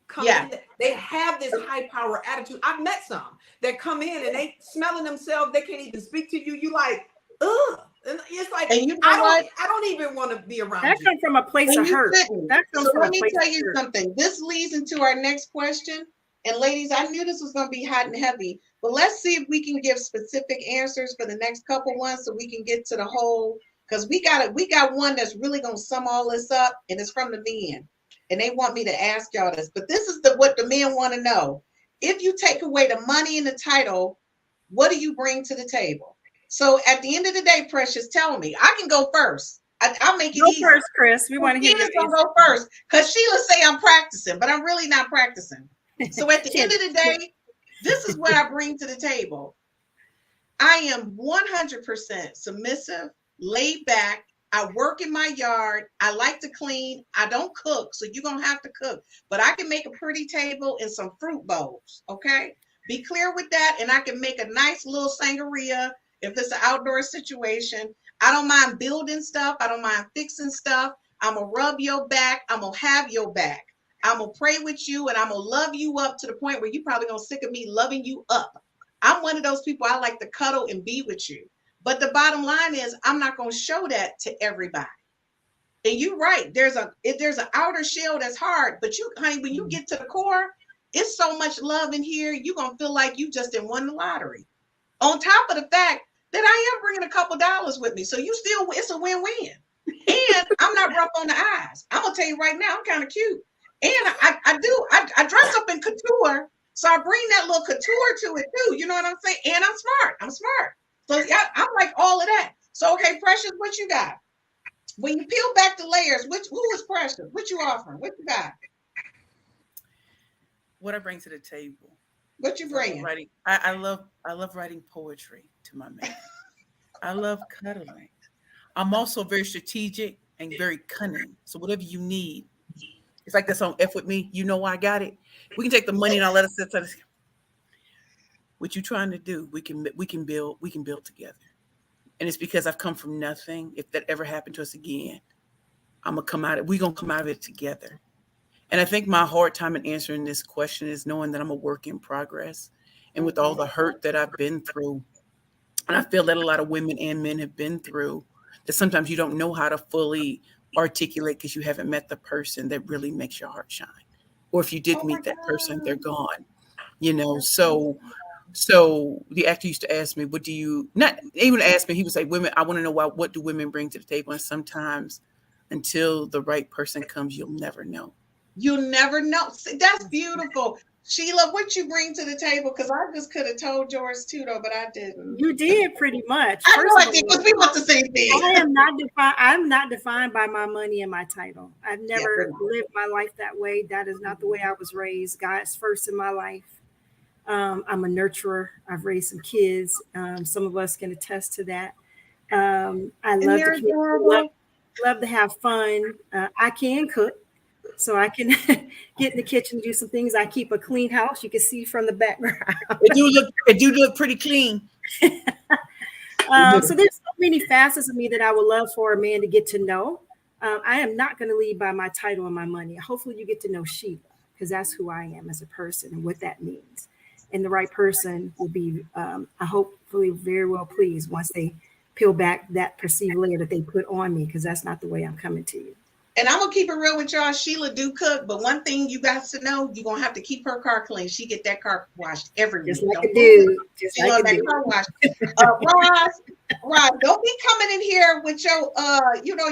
come in, they have this high power attitude. I've met some that come in and they smelling themselves, they can't even speak to you. You like, ugh. And it's like, And you know I don't even want to be around that you. comes from a place of hurt. That comes So from let a me place tell of you hurt. something. This leads into our next question. And ladies, I knew this was going to be hot and heavy, but let's see if we can give specific answers for the next couple ones so we can get to the whole, because we got one that's really going to sum all this up, and it's from the men. And they want me to ask y'all this, but this is what the men want to know. If you take away the money and the title, what do you bring to the table? So at the end of the day, Precious, tell me. I can go first. I'll make it easy. Go first, Chris. We want to hear you. Sheila's gonna go first because Sheila say I'm practicing, but I'm really not practicing. So at the end of the day, this is what I bring to the table. I am 100% submissive, laid back. I work in my yard. I like to clean. I don't cook, so you're going to have to cook. But I can make a pretty table and some fruit bowls, okay? Be clear with that, and I can make a nice little sangria if it's an outdoor situation. I don't mind building stuff. I don't mind fixing stuff. I'm going to rub your back. I'm going to have your back. I'm going to pray with you, and I'm going to love you up to the point where you're probably going to sick of me loving you up. I'm one of those people, I like to cuddle and be with you. But the bottom line is, I'm not going to show that to everybody. And you're right. There's an outer shell that's hard, but you, honey, when you get to the core, it's so much love in here. You're going to feel like you just didn't won the lottery. On top of the fact that I am bringing a couple dollars with me. So you still, it's a win-win. And I'm not rough on the eyes. I'm going to tell you right now, I'm kind of cute. And I dress up in couture. So I bring that little couture to it too. You know what I'm saying? And I'm smart. So yeah, I'm like all of that. So, okay, Precious, what you got? When you peel back the layers, who is Precious? What you offering? What you got? What I bring to the table. What you bringing? Writing. I love writing poetry to my man. I love cuddling. I'm also very strategic and very cunning. So whatever you need, it's like that song F with me. You know I got it. We can take the money and I'll let us sit. What you trying to do? We can build together. And it's because I've come from nothing. If that ever happened to us again, we're gonna come out of it together. And I think my hard time in answering this question is knowing that I'm a work in progress. And with all the hurt that I've been through, and I feel that a lot of women and men have been through, that sometimes you don't know how to fully articulate because you haven't met the person that really makes your heart shine. Or if you did meet that person, they're gone. So the actor used to ask me, not even ask me, he would say, I want to know what do women bring to the table? And sometimes until the right person comes, you'll never know. You'll never know. See, that's beautiful. Sheila, what you bring to the table? Because I just could have told yours too, though, but I didn't. You did pretty much. I know I did, because we want the same thing. I'm not defined by my money and my title. I've never lived my life that way. That is not the way I was raised. God's first in my life. I'm a nurturer. I've raised some kids. Some of us can attest to that. I love to have fun. I can cook, so I can get in the kitchen and do some things. I keep a clean house. You can see from the background. It do look pretty clean. So there's so many facets of me that I would love for a man to get to know. I am not going to lead by my title and my money. Hopefully you get to know Sheila, because that's who I am as a person and what that means. And the right person will be, hopefully, very well pleased once they peel back that perceived layer that they put on me, because that's not the way I'm coming to you. And I'm going to keep it real with y'all. Sheila do cook, but one thing you got to know, you're going to have to keep her car clean. She get that car washed every week. Just like a dude. Just like a dude. Car wash. Roz, don't be coming in here with your,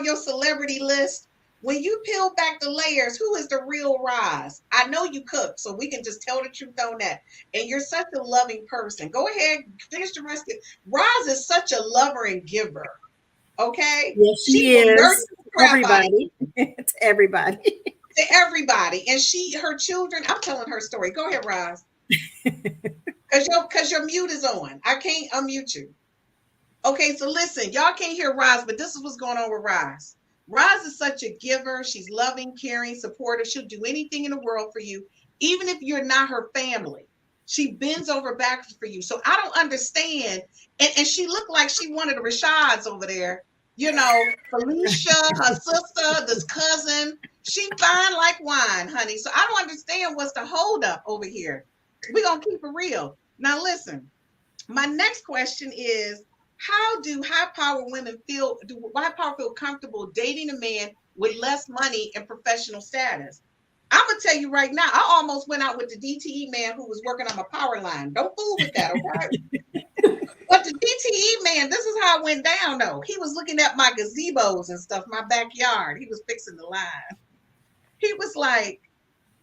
your celebrity list. When you peel back the layers, who is the real Roz? I know you cook, so we can just tell the truth on that. And you're such a loving person. Go ahead, finish the rest of it. Roz is such a lover and giver. Okay? Yes, she is. Everybody. To everybody. to everybody. And her children, I'm telling her story. Go ahead, Roz. Because your mute is on. I can't unmute you. Okay, so listen, y'all can't hear Roz, but this is what's going on with Roz. Roz is such a giver. She's loving, caring, supportive. She'll do anything in the world for you, even if you're not her family. She bends over backwards for you. So I don't understand. And she looked like she wanted the Rashads over there. You know, Felicia, her sister, this cousin. She fine like wine, honey. So I don't understand what's the holdup over here. We're going to keep it real. Now, listen, my next question is, how do high-power women feel comfortable dating a man with less money and professional status? I'm going to tell you right now, I almost went out with the DTE man who was working on my power line. Don't fool with that, okay? But the DTE man, this is how it went down, though. He was looking at my gazebos and stuff, my backyard. He was fixing the line. He was like,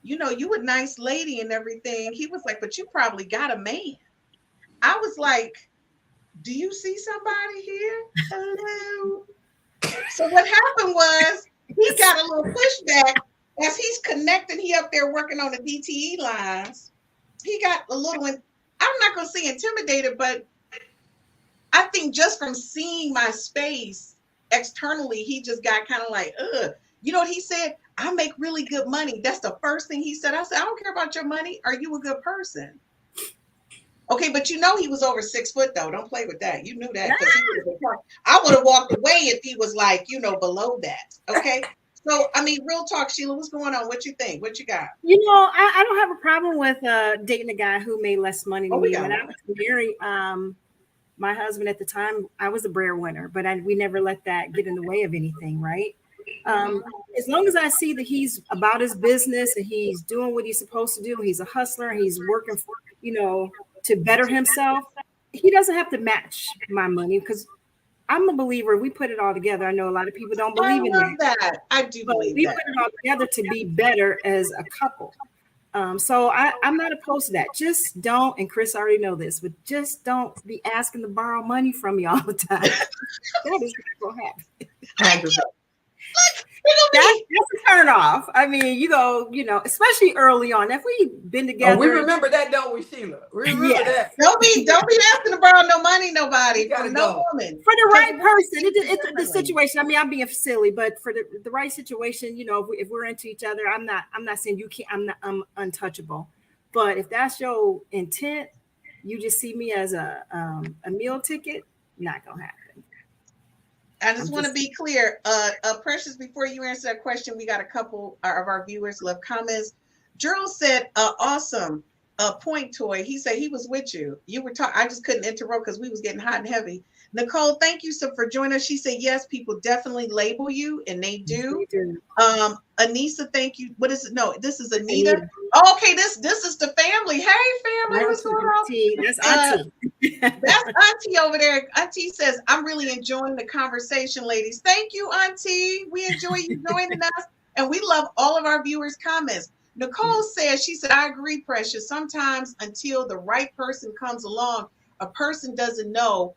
you know, you a nice lady and everything. He was like, but you probably got a man. I was like, do you see somebody here? Hello. So what happened was he got a little pushback as he's connecting. He up there working on the DTE lines. He got a little, I'm not going to say intimidated, but I think just from seeing my space externally, he just got kind of like, ugh. You know what he said? I make really good money. That's the first thing he said. I said, I don't care about your money. Are you a good person? Okay, but you know he was over 6 foot though. Don't play with that. You knew that. I would have walked away if he was like, you know, below that. Okay. So I mean, real talk, Sheila, what's going on? What you think? What you got? You know, I don't have a problem with dating a guy who made less money than me. When I was married, my husband at the time, I was a breadwinner, but we never let that get in the way of anything, right? As long as I see that he's about his business and he's doing what he's supposed to do, he's a hustler, he's working for, you know, to better himself, he doesn't have to match my money, because I'm a believer. We put it all together. I know a lot of people don't believe in that. I do believe we that. put it all together to be better as a couple. So I'm not opposed to that. Just don't, and Chris already know this, but just don't be asking to borrow money from me all the time. That is not going to happen. That's a turn off. I mean, you know, especially early on. If we've been together, we remember that, don't we, Sheila? We remember that. Don't be asking to borrow no money, nobody, from no woman. For the right person, it's the situation. I mean, I'm being silly, but for the right situation, you know, if we're into each other, I'm not saying you can't. I'm untouchable. But if that's your intent, you just see me as a meal ticket. Not gonna happen. I just want to be clear. Precious, before you answer that question, we got a couple of our viewers left comments. Gerald said, awesome point, Toy. He said he was with you. You were talking. I just couldn't interrupt because we was getting hot and heavy. Nicole, thank you so for joining us. She said, yes, people definitely label you, and they do. Anissa, thank you. What is it? No, this is Anita. Oh, okay, this is the family. Hey, family, what's going on? That's Auntie. That's Auntie over there. Auntie says, I'm really enjoying the conversation, ladies. Thank you, Auntie. We enjoy you joining us, and we love all of our viewers' comments. Nicole says, she said, I agree, Precious. Sometimes until the right person comes along, a person doesn't know.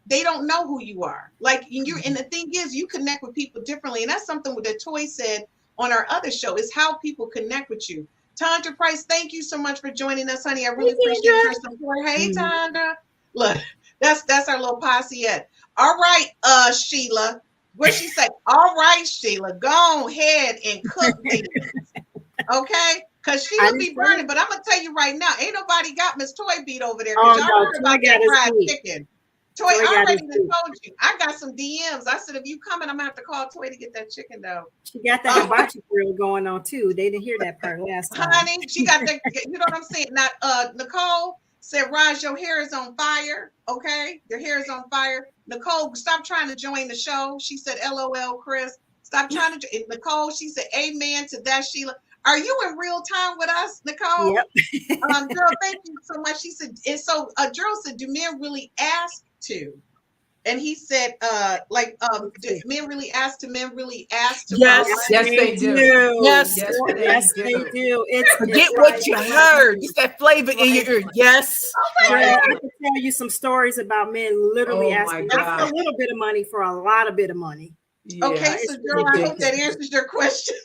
They don't know who you are. Like and the thing is, you connect with people differently, and that's something that Toy said on our other show, is how people connect with you. Tandra Price, thank you so much for joining us, honey. I really appreciate your support. Hey, Tandra. Look, that's our little posse yet. All right, Sheila. What she say? All right, Sheila, go ahead and cook these. Okay? Because she will be burning, but I'm going to tell you right now, ain't nobody got Miss Toy beat over there. Because y'all heard about that fried chicken. Toy, I already told you. I got some DMs. I said, if you coming, I'm going to have to call Toy to get that chicken, though. She got that hibachi grill going on, too. They didn't hear that part last time. Honey, she got that, you know what I'm saying? Now, Nicole said, Raj, your hair is on fire, okay? Your hair is on fire. Nicole, stop trying to join the show. She said, LOL, Chris. Stop trying to, Nicole, she said, amen to that, Sheila. Are you in real time with us, Nicole? Yep. Girl, thank you so much. She said, and so Gerald said, do men really ask to? And he said, do men really ask to? Men really ask to? Yes, they do. Yes, they do. Forget what you heard. It's that flavor in your ear. Yes. I can tell you some stories about men literally asking not for a little bit of money, for a lot of bit of money. Okay, it's so girl, I hope that ridiculous. answers your question.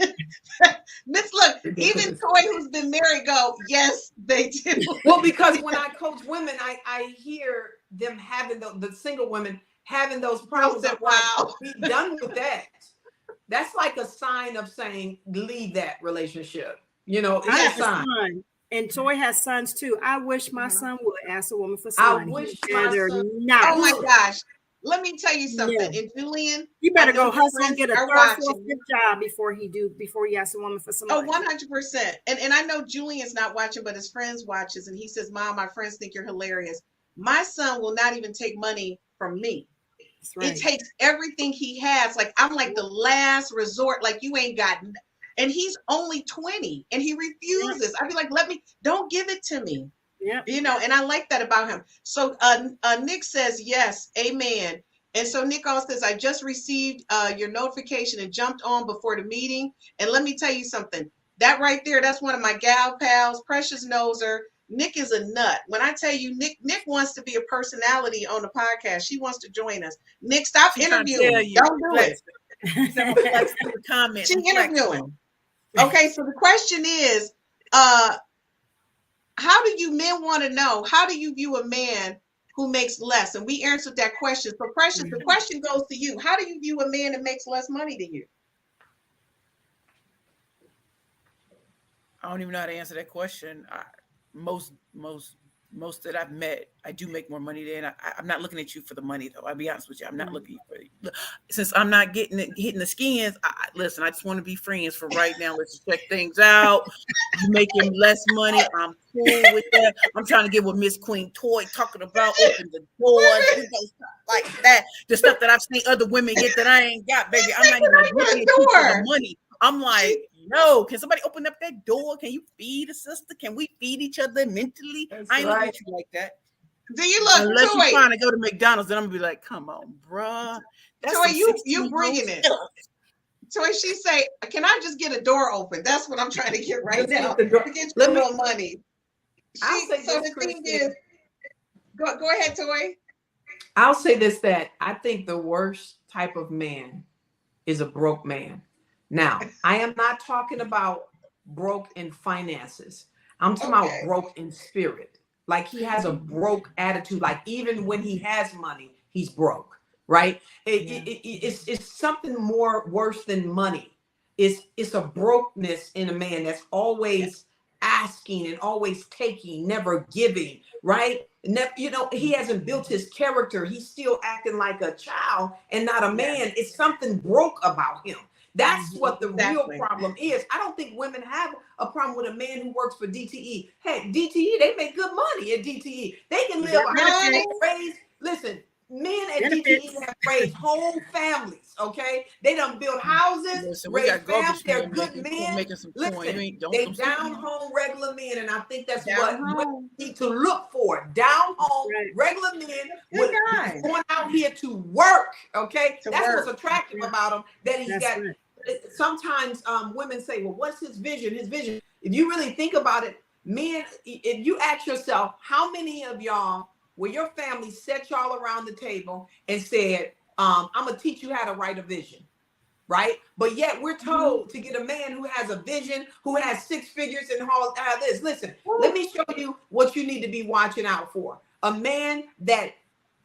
Miss, look, even Toy, who's been married, go, yes, they do. Well, because when I coach women, I hear them having the single women having those problems. said, I'm like, wow. be done with that. That's like a sign of saying, leave that relationship. You know, it's I a have a sign. son, and Toy has sons too. I wish my son would ask a woman for I some money. wish He'd my rather son- not. Oh my gosh. Let me tell you something. No. And Julian, You better I know go your hustle and friends get a are third, fourth, watching. fifth job before he asks a woman for some Oh, money. 100%. And I know Julian's not watching, but his friends watches, and he says, Mom, my friends think you're hilarious. My son will not even take money from me. That's right. It takes everything he has. Like, I'm like the last resort. Like, you ain't got, and he's only 20 and he refuses. I'd be like, don't give it to me. Yep. You know, and I like that about him. So Nick says, yes, amen. And so Nick also says, I just received your notification and jumped on before the meeting. And let me tell you something, that right there, that's one of my gal pals, Precious Noser. Nick is a nut. When I tell you, Nick wants to be a personality on the podcast. She wants to join us. Nick, stop She's trying to interviewing. tell you, Don't do it. flex in the comments. She's Flex. interviewing. Okay, so the question is, how do you men want to know? How do you view a man who makes less? And we answered that question. So Precious, the question goes to you. How do you view a man that makes less money than you? I don't even know how to answer that question. Most that I've met, I do make more money than I'm not looking at you for the money though. I'll be honest with you. I'm not looking for it. Since I'm not hitting the skins. Listen, I just want to be friends for right now. Let's just check things out. You making less money. I'm cool with that. I'm trying to get what Miss Queen Toy talking about. Open the doors, you know, stuff like that. The stuff that I've seen other women get that I ain't got, baby. I'm not even looking at you for the money. I'm like, no, can somebody open up that door? Can you feed a sister? Can we feed each other mentally? That's I ain't right. looking at you like that. Do you look, Unless Toy? you're trying to go to McDonald's, then I'm gonna be like, come on, bruh. That's Toy, some you 16-year-old bringing it. stuff. Toy, she say, can I just get a door open? That's what I'm trying to get right Just get now. the door- To get you Let a me- little money. I'll say So this, the thing Christine. is, go ahead, Toy. I'll say this, that I think the worst type of man is a broke man. Now, I am not talking about broke in finances. I'm talking Okay. about broke in spirit. Like he has a broke attitude. Like even when he has money, he's broke, right? It's something more worse than money. It's a brokenness in a man that's always asking and always taking, never giving, right? You know, he hasn't built his character. He's still acting like a child and not a man. It's something broke about him. That's what the real problem is. I don't think women have a problem with a man who works for DTE. Hey, DTE, they make good money at DTE. They can live a house, raise. Listen, men at DTE have raised whole families. Okay, they done build houses, Listen, we raise got families. garbage They're men good men. making some Listen, coin. You ain't don't they them down sleep. home regular men, and I think that's Down what home. women need to look for. Down home regular men with guy. going out here to work. Okay, To that's work. what's attractive about him. That he's That's got. right. Sometimes women say, well, what's his vision? His vision. If you really think about it, men, if you ask yourself, how many of y'all, where your family set y'all around the table and said, I'm going to teach you how to write a vision, right? But yet we're told to get a man who has a vision, who has 6 figures and all this. Listen, let me show you what you need to be watching out for. A man that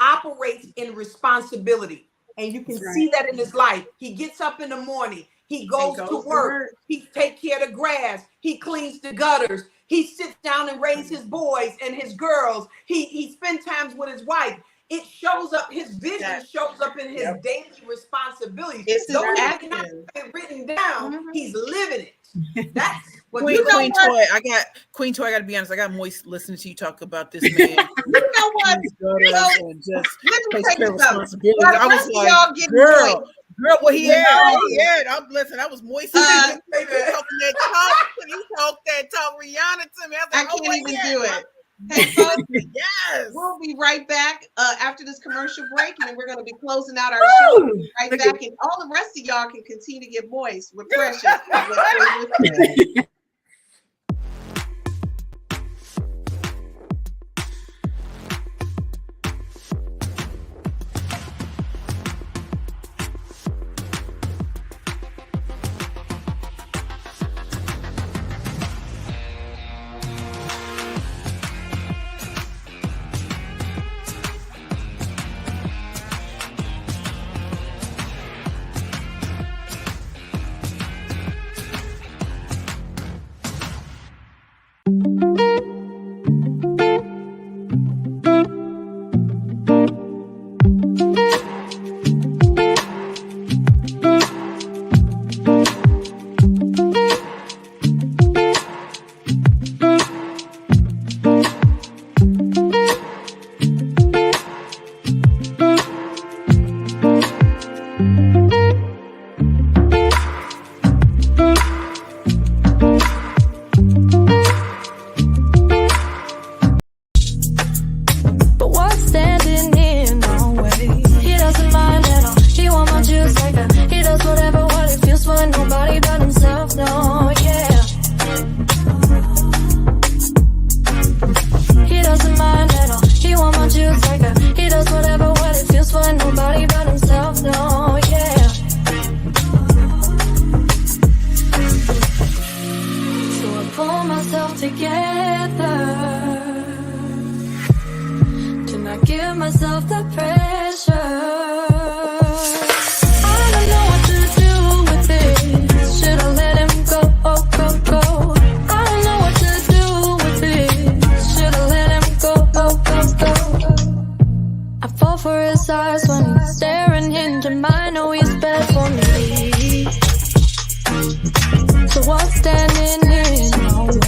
operates in responsibility. And you can see that in his life. He gets up in the morning. He goes to work. He takes care of the grass. He cleans the gutters. He sits down and raises his boys and his girls. He spends time with his wife. It shows up. His vision shows up in his daily responsibilities. It's his Though he action. may not have it written down, he's living it. That's what Queen you know. Toy, Queen Toy, I gotta be honest, I got moist listening to you talk about this man. You know what? And just Let me takes tell care you of something. responsibility. While the I was rest of like, y'all getting girl, what he You had, know. what he had. I'm listening. I was moist. You talking that talk. You talk that talk, Rihanna to me. I was I like, can't what even he do had? it. Hey, folks, Yes. we'll be right back after this commercial break, and then we're going to be closing out our show. We'll be right back, and all the rest of y'all can continue to get moist with Precious. find nobody but himself, no, yeah. So I pull myself together to not give myself the pressure. I don't know what to do with this. Should I let him go, go? I don't know what to do with this. Should I let him go, go? I fall for his eyes when he's staring into mine. I know he's bad for me. So what's standing in my way?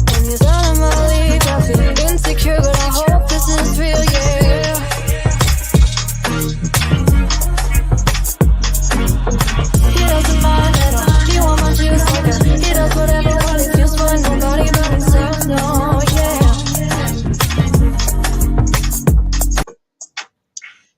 When he's out of my league, I feel insecure, but I hope this is real, yeah. He doesn't mind at all. He want my juice like a. He does whatever what he feels for nobody but himself, no, yeah.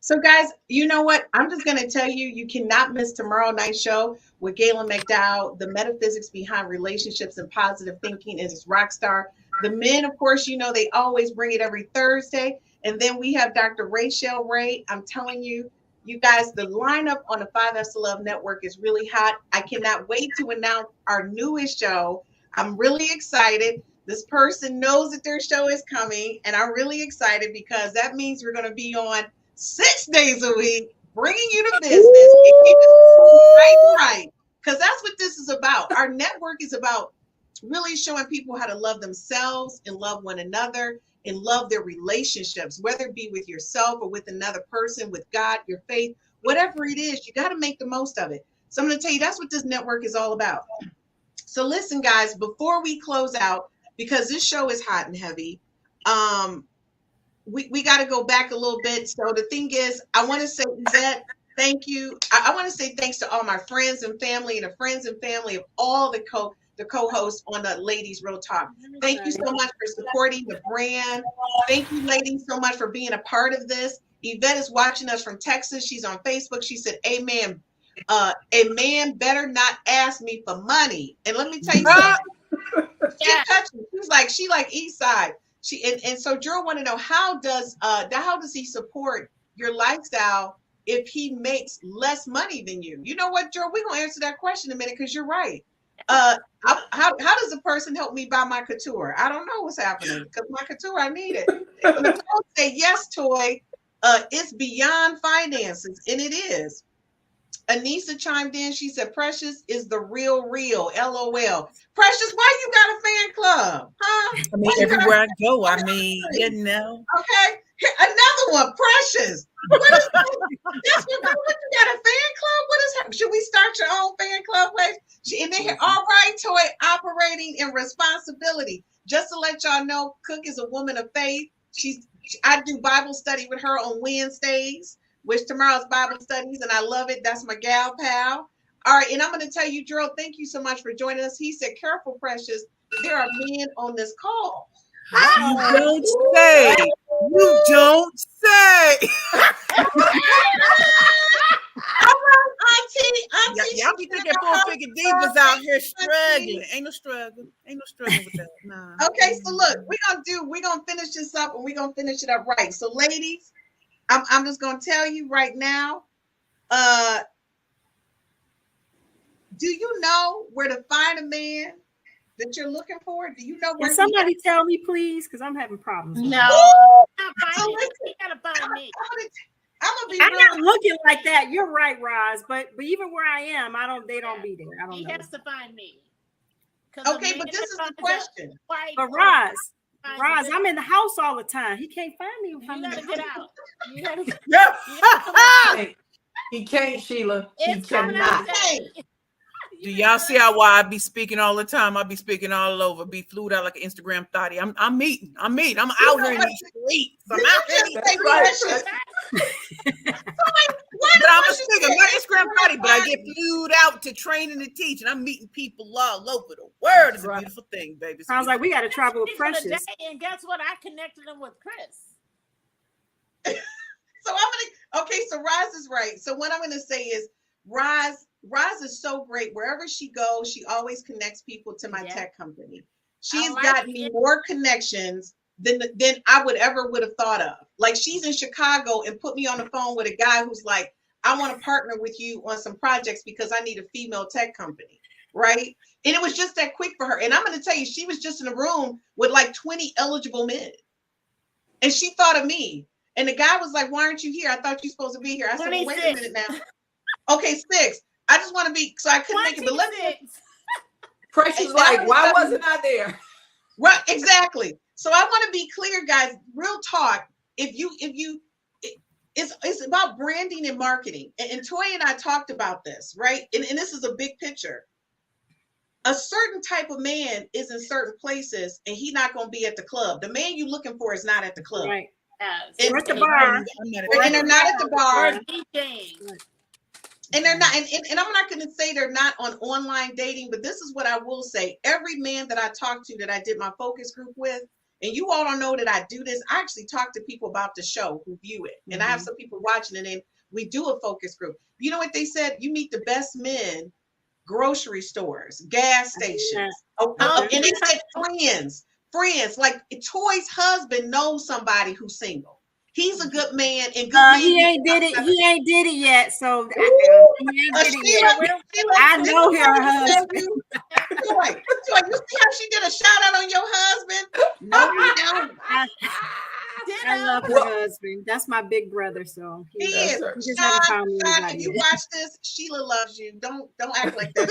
So guys, you know what? I'm just going to tell you, you cannot miss tomorrow night's show with Galen McDowell. The metaphysics behind relationships and positive thinking is Rockstar. The men, of course, you know, they always bring it every Thursday. And then we have Dr. Rachel Ray. I'm telling you, you guys, the lineup on the 5S to Love Network is really hot. I cannot wait to announce our newest show. I'm really excited. This person knows that their show is coming, and I'm really excited because that means we're going to be on 6 days a week, bringing you the business, and keep it right, because that's what this is about. Our network is about really showing people how to love themselves and love one another and love their relationships, whether it be with yourself or with another person, with God, your faith, whatever it is, you got to make the most of it. So I'm going to tell you, that's what this network is all about. So listen, guys, before we close out, because this show is hot and heavy, we got to go back a little bit. So the thing is, I want to say, Yvette, thank you. I want to say thanks to all my friends and family and the friends and family of all the co-hosts on the Ladies Real Talk. Thank you so much for supporting the brand. Thank you, ladies, so much for being a part of this. Yvette is watching us from Texas. She's on Facebook. She said, amen. A man better not ask me for money. And let me tell you something. She like East Side. And so Drew want to know, how does he support your lifestyle if he makes less money than you? You know what, Drew? We're gonna answer that question in a minute, because you're right. How does a person help me buy my couture? I don't know what's happening, because my couture, I need it. Nicole say, yes, Toy. It's beyond finances, and it is. Anissa chimed in. She said, Precious is the real, LOL. Precious, why you got a fan club? Huh? I mean, everywhere I go, I mean, you know. Okay. Here, another one, Precious. What is that? That's what you got, a fan club? What is, should we start your own fan club? And then, all right, Toy, operating in responsibility. Just to let y'all know, Cook is a woman of faith. I do Bible study with her on Wednesdays, which tomorrow's Bible studies, and I love it. That's my gal pal. All right, and I'm going to tell you, Drew, thank you so much for joining us. He said, careful, Precious. There are men on this call. You don't say. You don't say. Auntie, y'all be thinking 4-figure divas out here struggling. Ain't no struggle with that. Nah. Okay, so look, we're gonna finish this up, and we're gonna finish it up right. So, ladies, I'm just gonna tell you right now. Do you know where to find a man that you're looking for? Do you know where? Can somebody tell me, please? Because I'm having problems. No, you gotta find me. I'm not looking like that. You're right, Roz. But even where I am, They don't be there. I don't know. He has to find me. Okay, but this is the question. But Roz, I'm in the house all the time. He can't find me if I'm in the house. Get out. You gotta Hey, he can't, Sheila. It's he cannot. Do y'all see how why I be speaking all the time? I be speaking all over, be flued out like an Instagram thotty. I'm meeting. I'm out here in these streets. I'm out here in these streets. But I'm a speaker, not Instagram thotty, but I get flued out to train and to teach, and I'm meeting people all over the world. It's a beautiful thing, baby. Sounds like we got to travel with Precious. And guess what? I connected him with Chris. So so Roz is right. So what I'm gonna say is, Roz is so great. Wherever she goes, she always connects people to my tech company. She's gotten me more connections than I would have thought of. Like, she's in Chicago and put me on the phone with a guy who's like, I want to partner with you on some projects because I need a female tech company, right? And it was just that quick for her. And I'm going to tell you, she was just in a room with like 20 eligible men. And she thought of me. And the guy was like, why aren't you here? I thought you were supposed to be here. I said, well, wait a minute now. Okay, 6. I just want to be, so I couldn't make it, but let me. Precious like, why wasn't I there? Right, exactly. So I want to be clear, guys, real talk. It's about branding and marketing. And Toya and I talked about this, right? And this is a big picture. A certain type of man is in certain places and he's not going to be at the club. The man you're looking for is not at the club. Right. And, at the bar. And they're not at the bar. Or And they're not, and I'm not going to say they're not on online dating, but this is what I will say. Every man that I talked to that I did my focus group with, and you all don't know that I do this, I actually talk to people about the show who view it. And I have some people watching it, and we do a focus group. You know what they said? You meet the best men, grocery stores, gas stations. And they said friends. Like Toy's husband knows somebody who's single. He's a good man and good. He ain't did it yet. So he ain't did it yet. I know her husband. Toy, you see how she did a shout out on your husband? No, we don't. I love her husband. That's my big brother. So he is. Sean, if you watch this, Sheila loves you. Don't act like that.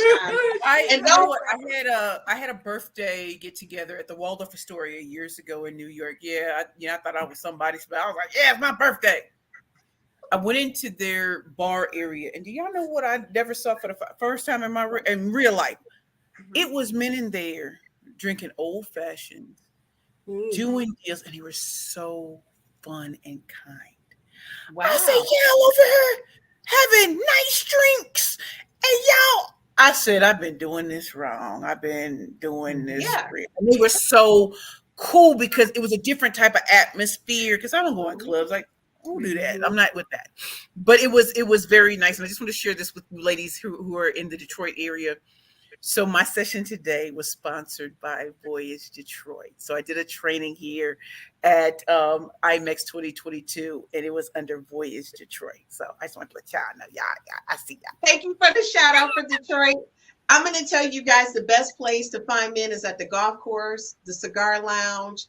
I had a birthday get together at the Waldorf Astoria years ago in New York. I thought I was somebody's, but I was like, yeah, it's my birthday. I went into their bar area, and do y'all know what I never saw for the first time in real life? It was men in there drinking old fashioned, doing deals, and they were so fun and kind. Wow. I said, y'all over here having nice drinks, and y'all. I said, I've been doing this wrong. I've been doing this. Yeah. And they were so cool because it was a different type of atmosphere. Because I don't go in clubs. Like, I don't do that. I'm not with that. But it was very nice. And I just want to share this with you ladies who are in the Detroit area. So my session today was sponsored by Voyage Detroit. So I did a training here at IMEX 2022, and it was under Voyage Detroit. So I just want to let y'all know. Yeah, I see y'all. Thank you for the shout out for Detroit. I'm going to tell you guys the best place to find men is at the golf course, the cigar lounge,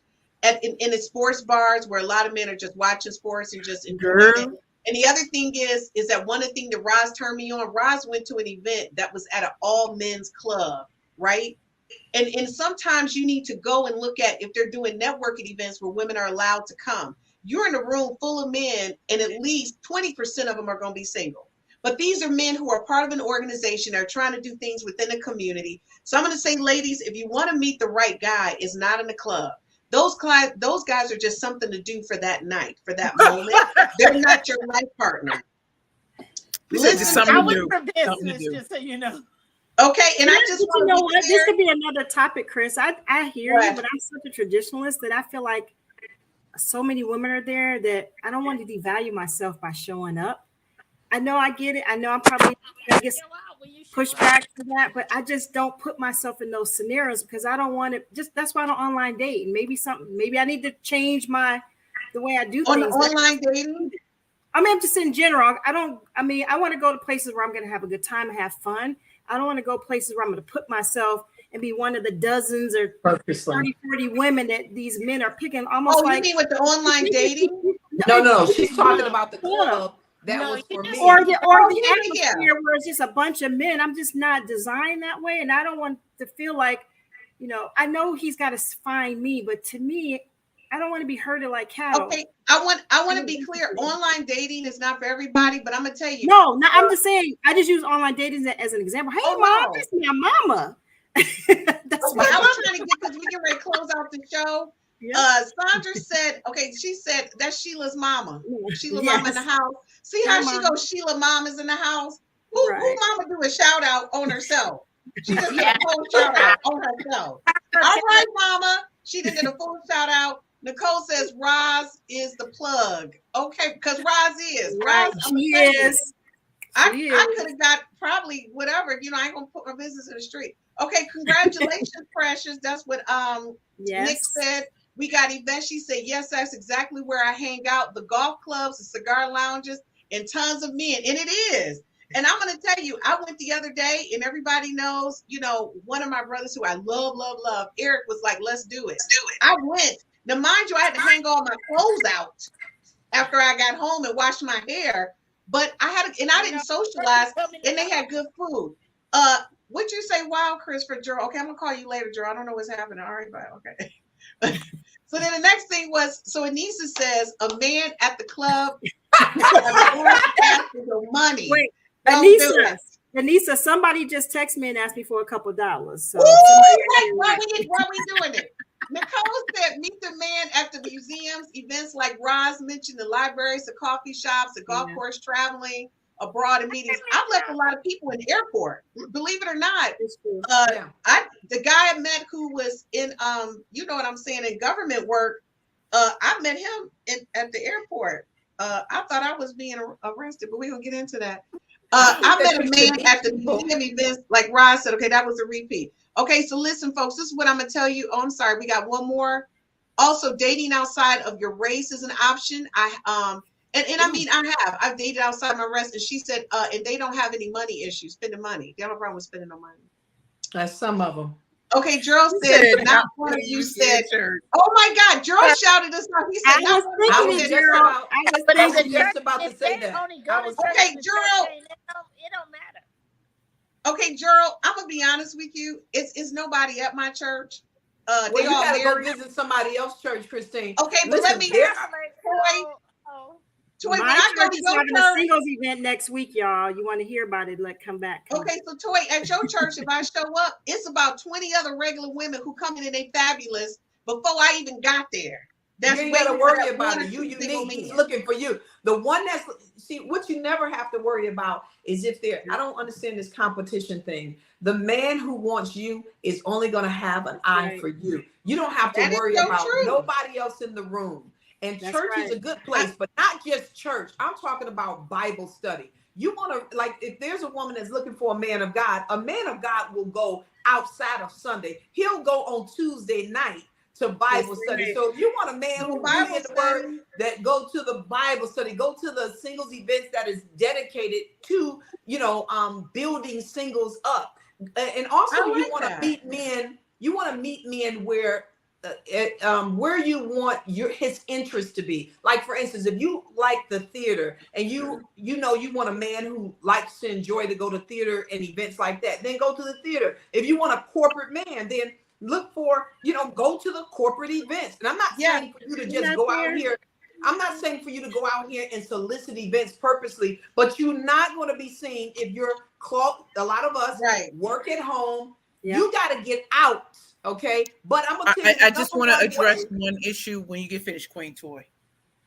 in the sports bars where a lot of men are just watching sports and just enjoying it. And the other thing is that one of the things that Roz turned me on, Roz went to an event that was at an all men's club, right? And sometimes you need to go and look at if they're doing networking events where women are allowed to come. You're in a room full of men and at least 20% of them are going to be single. But these are men who are part of an organization. They're trying to do things within a community. So I'm going to say, ladies, if you want to meet the right guy, it's not in the club. Those guys are just something to do for that night, for that moment. They're not your life partner. Listen, I went for business, just so you know. Okay, and I just want to know what this could be another topic, Chris. I hear you, but I'm such a traditionalist that I feel like so many women are there that I don't want to devalue myself by showing up. I know I get it. I know I'm probably push back to that, but I just don't put myself in those scenarios because I don't want to. That's why I don't online date. And maybe I need to change the way I do things. Online dating. I mean, I'm just in general. I want to go to places where I'm going to have a good time and have fun. I don't want to go places where I'm going to put myself and be one of the dozens or 30, 40 women that these men are picking. Almost you mean with the online dating? No. She's talking about the club. That was for me. Or the atmosphere where it's just a bunch of men. I'm just not designed that way. And I don't want to feel like, I know he's got to find me, but to me, I don't want to be herded like cattle. Okay, I want to be clear. Online dating is not for everybody, but I'm gonna tell you. No, I'm just saying. I just use online dating as an example. Hey, mom, this is my mama. That's what I was trying to get because we get ready to close out the show. Yeah. Sandra said, she said that's Sheila's mama. Sheila mama in the house. See how she goes, Sheila mom is in the house. Who mama do a shout out on herself? She just did a full shout out on herself. All right, mama. She did a full shout out. Nicole says Roz is the plug. Okay, because Roz is. Roz, she is. I could have got probably whatever. I ain't gonna put my business in the street. Okay, congratulations, Precious. That's what Nick said. We got events. She said, yes, that's exactly where I hang out. The golf clubs, the cigar lounges, and tons of men. And it is. And I'm going to tell you, I went the other day, and everybody knows, you know, one of my brothers who I love, love, love, Eric, was like, let's do it. I went. Now, mind you, I had to hang all my clothes out after I got home and washed my hair. But I didn't socialize, and they had good food. What'd you say, wow, Chris, for Gerald? Okay, I'm going to call you later, Gerald. I don't know what's happening. All right, bye. Okay. So then the next thing was, so Anissa says, a man at the club money. Wait, Anissa, somebody just texted me and asked me for a couple $. So why we doing it? Nicole said, meet the man at the museums, events like Roz mentioned, the libraries, the coffee shops, the golf course, traveling abroad and meetings. I've left a lot of people in the airport, believe it or not. The guy I met who was in you know what I'm saying, in government work, I met him at the airport. I thought I was being arrested, but we're gonna get into that. I met a man at the museum events, like Roz said. Okay, that was a repeat. Okay, so listen, folks, this is what I'm gonna tell you. Oh, I'm sorry, we got one more. Also, dating outside of your race is an option. I've dated outside my race, and she said, and they don't have any money issues, spending money. They don't have a problem with spending no money. That's some of them. Okay, Gerald said, not one of you said, oh my God, Gerald shouted us out. He said, I was just about to say that. Okay, Gerald. It don't matter. Okay, Gerald, I'm gonna be honest with you. It's nobody at my church. Well, you gotta go visit somebody else's church, Christine. Okay, but let me hear Toy, when I go to your having a singles event next week, y'all. You want to hear about it? Come back. Okay, so Toy, at your church, if I show up, it's about 20 other regular women who come in and they fabulous before I even got there. That's you ain't gotta worry about it. You unique. He's looking for you. The one that's what you never have to worry about is if they're. I don't understand this competition thing. The man who wants you is only gonna have an eye for you. You don't have to worry about nobody else in the room. And church is a good place, but not just church. I'm talking about Bible study. You want to, like, if there's a woman that's looking for a man of God will go outside of Sunday. He'll go on Tuesday night to Bible study. So if you want a man who reads the word, that go to the Bible study, go to the singles events that is dedicated to, building singles up. And also you want to meet men. You want to meet men where you want his interest to be. Like, for instance, if you like the theater and you want a man who likes to enjoy to go to theater and events like that, then go to the theater. If you want a corporate man, then look for, go to the corporate events. And I'm not saying for you to just go out here. I'm not saying for you to go out here and solicit events purposely, but you're not going to be seen if you're a lot of us work at home. Yeah. You got to get out. Okay, but I'm gonna tell you. I just want to address one issue when you get finished, Queen Toy.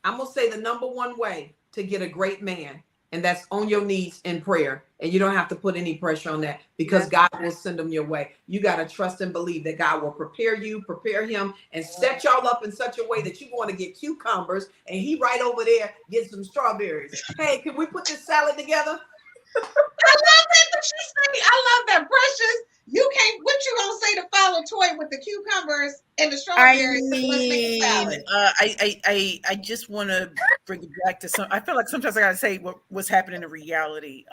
I'm gonna say the number one way to get a great man, and that's on your knees in prayer, and you don't have to put any pressure on that because God will send them your way. You gotta trust and believe that God will prepare him, and set y'all up in such a way that you want to get cucumbers, and he right over there get some strawberries. Hey, can we put this salad together? I love it. I love that, Precious. You can't. What you gonna say to follow Toy with the cucumbers and the strawberries? I just want to bring it back to some. I feel like sometimes I gotta say what's happening in reality.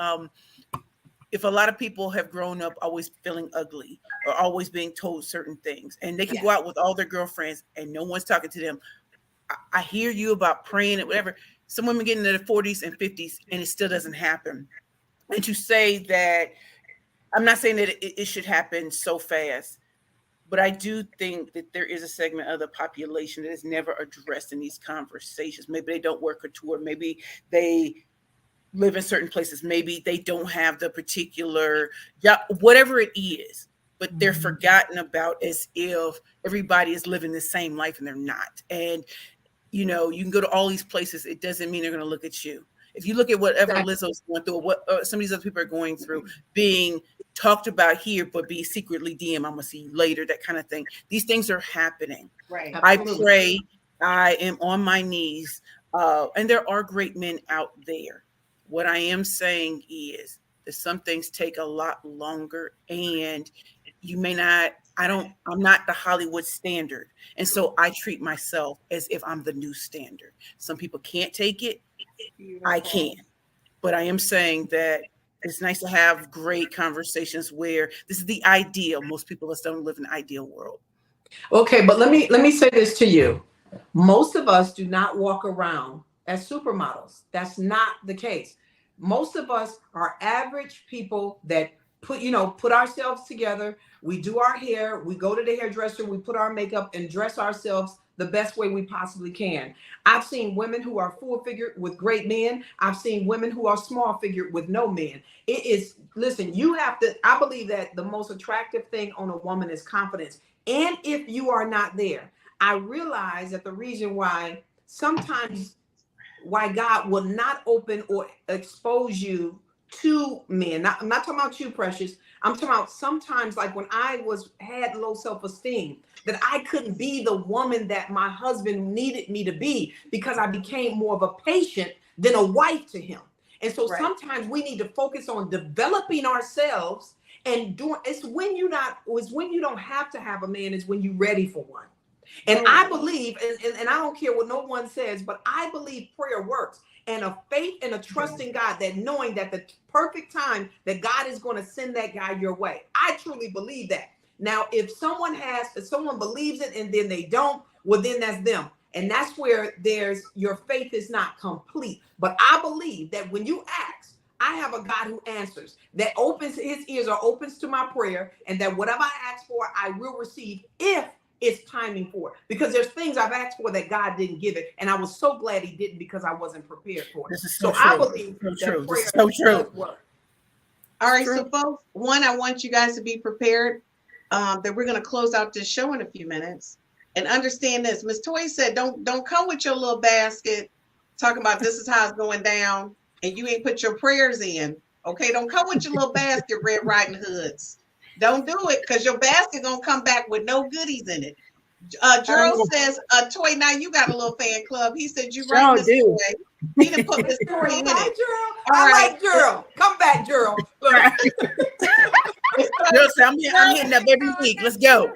If a lot of people have grown up always feeling ugly or always being told certain things, and they can go out with all their girlfriends and no one's talking to them. I hear you about praying and whatever. Some women get into their 40s and 50s and it still doesn't happen. And to say that. I'm not saying that it should happen so fast, but I do think that there is a segment of the population that is never addressed in these conversations. Maybe they don't work a tour. Maybe they live in certain places. Maybe they don't have the particular job, whatever it is, but they're forgotten about as if everybody is living the same life and they're not. And, you can go to all these places. It doesn't mean they're going to look at you. If you look at whatever Lizzo's going through, or what some of these other people are going through, being talked about here, but be secretly DM, I'm gonna see you later, that kind of thing. These things are happening. Right. I pray. I am on my knees, and there are great men out there. What I am saying is that some things take a lot longer, and you may not I'm not the Hollywood standard. And so I treat myself as if I'm the new standard. Some people can't take it. I can. But I am saying that it's nice to have great conversations where this is the ideal. Most people just don't live in an ideal world. Okay, but let me say this to you. Most of us do not walk around as supermodels. That's not the case. Most of us are average people that put ourselves together. We do our hair, we go to the hairdresser, we put our makeup and dress ourselves the best way we possibly can. I've seen women who are full figured with great men. I've seen women who are small figured with no men. Listen, I believe that the most attractive thing on a woman is confidence. And if you are not there, I realize that the reason why God will not open or expose you to men. I'm not talking about you, Precious. I'm talking about sometimes, like when I had low self-esteem, that I couldn't be the woman that my husband needed me to be because I became more of a patient than a wife to him. And so sometimes we need to focus on developing ourselves and it's when you don't have to have a man, is when you're ready for one. And I believe, and I don't care what no one says, but I believe prayer works, and a faith and a trust in God, that knowing that the perfect time that God is going to send that guy your way. I truly believe that. Now, if someone believes it and then they don't, well, then that's them. And that's where your faith is not complete. But I believe that when you ask, I have a God who answers, that his ears are open to my prayer, and that whatever I ask for, I will receive if it's timing for it. Because there's things I've asked for that God didn't give it. And I was so glad he didn't, because I wasn't prepared for it. This is so true. I believe that true. prayer So true. does work. All right, so folks, I want you guys to be prepared that we're going to close out this show in a few minutes. And understand this, Miss Toy said, don't come with your little basket talking about this is how it's going down, and you ain't put your prayers in. Okay, don't come with your little basket, Red Riding Hoods. Don't do it, because your basket gonna come back with no goodies in it. Gerald says, Toy, now you got a little fan club. He said you right, Miss Toy. He didn't put Miss Toy in it. Like Gerald. Come back, Gerald. Gerald said, I'm hitting up every week. Let's go.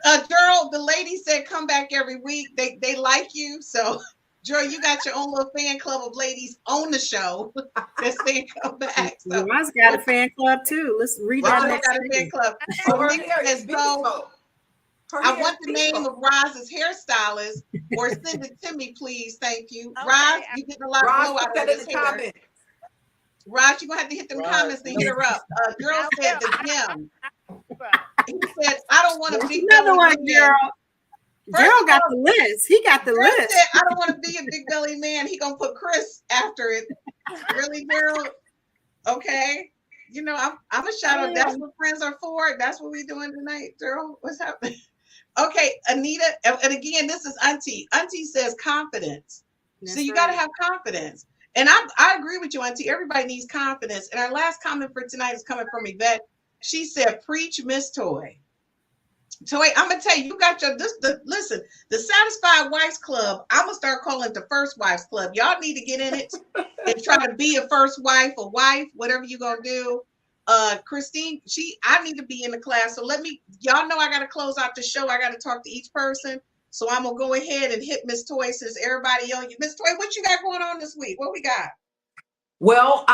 Gerald, the lady said come back every week. They like you. So Gerald, you got your own little fan club of ladies on the show that's saying come back. So Roz got a fan club too. Let's read that next got a fan club. I want the name of Roz's hairstylist, or send it to me, please. Thank you. Okay. Roz, you getting a lot of glow out of this hair. Roz, you're gonna have to hit them comments to hit her up. Gerald said the gym. He said, I don't want to be another one, Gerald. Gerald got the list. He got the list. Said, I don't want to be a big belly man. He gonna put Chris after it. Really, Gerald? Okay. You know, I'm a shout out. That's what friends are for. That's what we're doing tonight, Gerald. What's happening? Okay, Anita, and again, this is Auntie. Auntie says confidence. That's so you got to have confidence. And I agree with you, Auntie. Everybody needs confidence. And our last comment for tonight is coming from Yvette. She said, preach, Miss Toy. Toy, I'm going to tell you, you got listen, the Satisfied Wives Club, I'm going to start calling it the First Wives Club. Y'all need to get in it and try to be a first wife, whatever you're going to do. Christine, I need to be in the class. So y'all know I got to close out the show. I got to talk to each person. So I'm going to go ahead and hit Miss Toy since everybody else. Miss Toy, what you got going on this week? What we got? Well,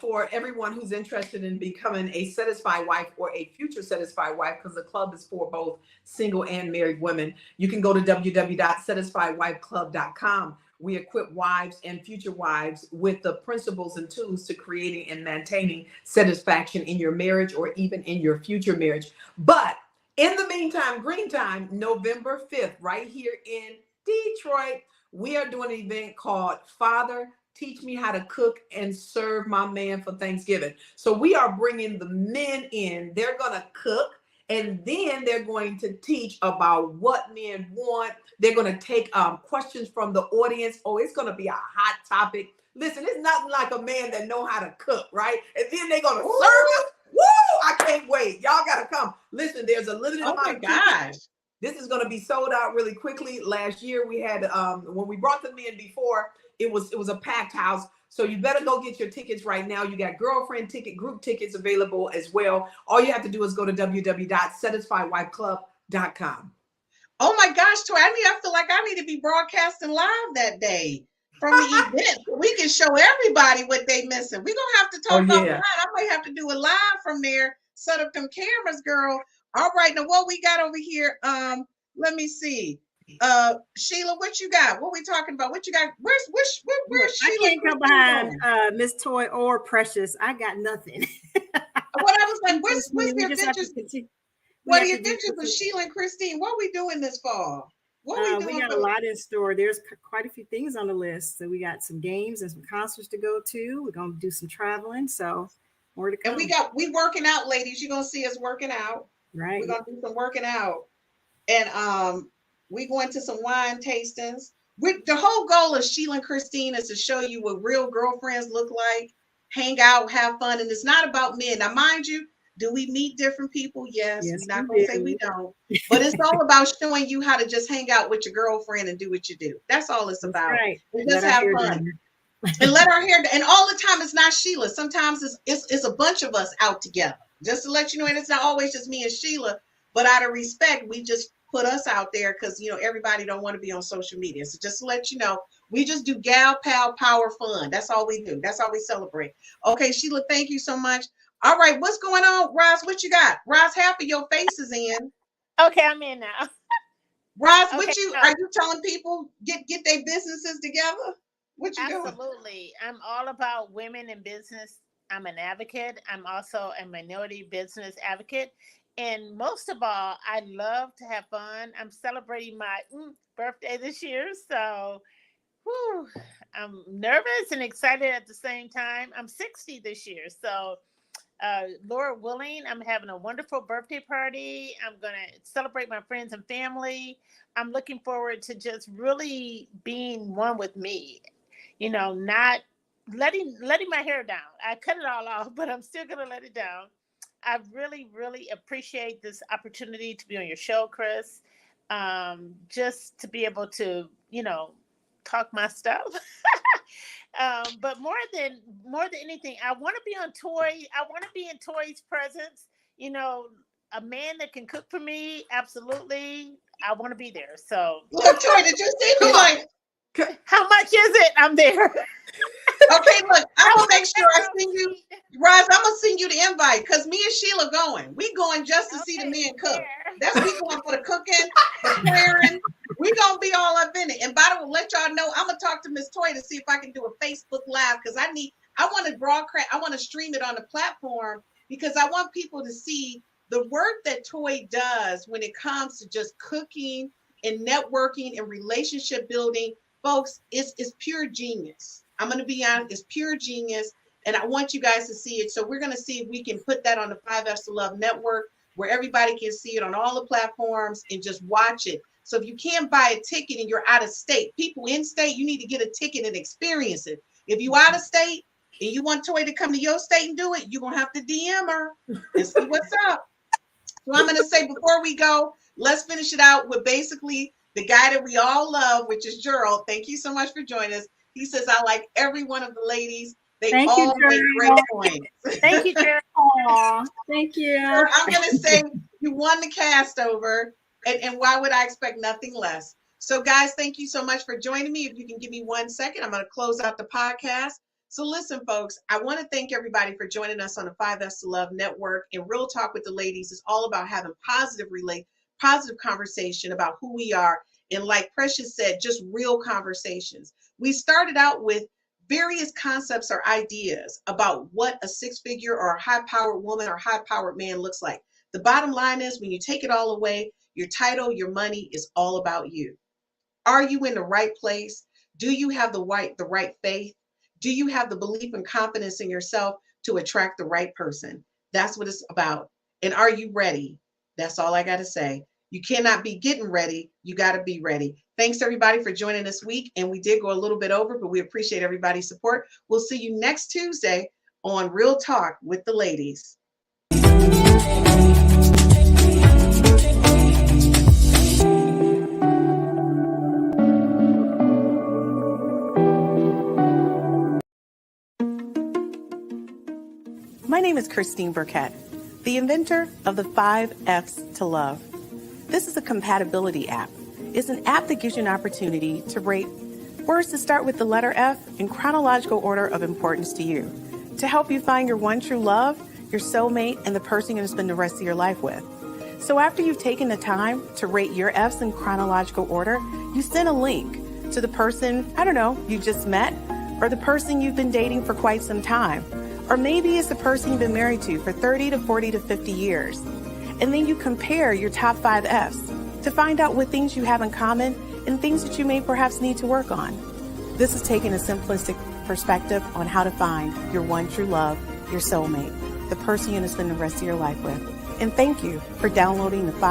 for everyone who's interested in becoming a satisfied wife or a future satisfied wife, because the club is for both single and married women, you can go to www.satisfiedwifeclub.com. We equip wives and future wives with the principles and tools to creating and maintaining satisfaction in your marriage or even in your future marriage. But in the meantime, Green Time, November 5th, right here in Detroit, we are doing an event called Father, Teach Me How to Cook and Serve My Man for Thanksgiving. So we are bringing the men in. They're going to cook, and then they're going to teach about what men want. They're going to take questions from the audience. Oh, it's going to be a hot topic. Listen, it's nothing like a man that know how to cook, right? And then they're going to serve us. Woo! I can't wait. Y'all got to come. Listen, there's a limited amount of gosh. This is going to be sold out really quickly. Last year we had, when we brought them in before, it was a packed house. So you better go get your tickets right now. You got girlfriend ticket, group tickets available as well. All you have to do is go to www.satisfiedwifeclub.com. Oh my gosh, Toy, I feel like I need to be broadcasting live that day from the event. We can show everybody what they missing. We're gonna have to talk offline. I might have to do a live from there, set up them cameras, girl. All right, now what we got over here? Let me see. Sheila, what you got? What we talking about? What you got? Where's Sheila? I can't come behind Miss Toy or Precious. I got nothing. What I was like, what's the adventures? What are the adventures with Sheila and Christine? What are we doing this fall? What are we doing? We got a lot in store. There's quite a few things on the list. So we got some games and some concerts to go to. We're gonna do some traveling. So more to come. And we working out, ladies. You're gonna see us working out. Right. We're gonna do some working out. And we going to some wine tastings. The whole goal of Sheila and Christine is to show you what real girlfriends look like, hang out, have fun. And it's not about men. Now, mind you, do we meet different people? Yes. We're not going to say we don't. But it's all about showing you how to just hang out with your girlfriend and do what you do. That's all it's about. Right. And just have fun. And let our hair down. And all the time, it's not Sheila. Sometimes it's a bunch of us out together. Just to let you know, and it's not always just me and Sheila. But out of respect, we just put us out there because, you know, everybody don't want to be on social media. So just to let you know, we just do gal, pal, power, fun. That's all we do. That's all we celebrate. Okay, Sheila, thank you so much. All right, what's going on, Roz? What you got? Roz, half of your face is in. Okay, I'm in now. Roz, are you telling people get their businesses together? What you doing? Absolutely. I'm all about women in business. I'm an advocate. I'm also a minority business advocate. And most of all, I love to have fun. I'm celebrating my birthday this year. So I'm nervous and excited at the same time. I'm 60 this year. So Lord willing, I'm having a wonderful birthday party. I'm going to celebrate my friends and family. I'm looking forward to just really being one with me, you know, not letting my hair down. I cut it all off, but I'm still going to let it down. I really, really appreciate this opportunity to be on your show, Chris. Just to be able to, you know, talk my stuff. But more than anything, I want to be on Toy. I want to be in Toy's presence. You know, a man that can cook for me. Absolutely. I want to be there. So look, Toy, did you see me? Like, how much is it? I'm there. Okay, look, I'm gonna make sure I send you, Roz. I'm gonna send you the invite because me and Sheila going. We going just to see the men cook. That's we going for the cooking, the clearing. We gonna be all up in it. And by the way, let y'all know, I'm gonna talk to Miss Toy to see if I can do a Facebook Live because I want to broadcast. I want to stream it on the platform because I want people to see the work that Toy does when it comes to just cooking and networking and relationship building. Folks, it's pure genius. I'm going to be honest, it's pure genius. And I want you guys to see it. So we're going to see if we can put that on the 5F's to Love network where everybody can see it on all the platforms and just watch it. So if you can't buy a ticket and you're out of state, people in state, you need to get a ticket and experience it. If you out of state and you want Toy to come to your state and do it, you're going to have to DM her and see what's up. So I'm going to say before we go, let's finish it out with basically the guy that we all love, which is Gerald. Thank you so much for joining us. He says, I like every one of the ladies. They all make great points. Thank you, Gerald. Thank you. I'm going to say you won the cast over. And why would I expect nothing less? So, guys, thank you so much for joining me. If you can give me 1 second, I'm going to close out the podcast. So listen, folks, I want to thank everybody for joining us on the 5F's to Love network. And Real Talk with the Ladies is all about having positive conversation about who we are. And like Precious said, just real conversations. We started out with various concepts or ideas about what a six-figure or a high-powered woman or high-powered man looks like. The bottom line is when you take it all away, your title, your money is all about you. Are you in the right place? Do you have the right faith? Do you have the belief and confidence in yourself to attract the right person? That's what it's about. And are you ready? That's all I got to say. You cannot be getting ready. You got to be ready. Thanks everybody for joining this week. And we did go a little bit over, but we appreciate everybody's support. We'll see you next Tuesday on Real Talk with the Ladies. My name is Christine Burkett, the inventor of the 5 F's to Love. This is a compatibility app. It's an app that gives you an opportunity to rate words that start with the letter F in chronological order of importance to you, to help you find your one true love, your soulmate, and the person you're going to spend the rest of your life with. So after you've taken the time to rate your F's in chronological order, you send a link to the person, I don't know, you just met, or the person you've been dating for quite some time. Or maybe it's the person you've been married to for 30 to 40 to 50 years. And then you compare your top 5 F's to find out what things you have in common and things that you may perhaps need to work on. This is taking a simplistic perspective on how to find your one true love, your soulmate, the person you're going to spend the rest of your life with. And thank you for downloading the 5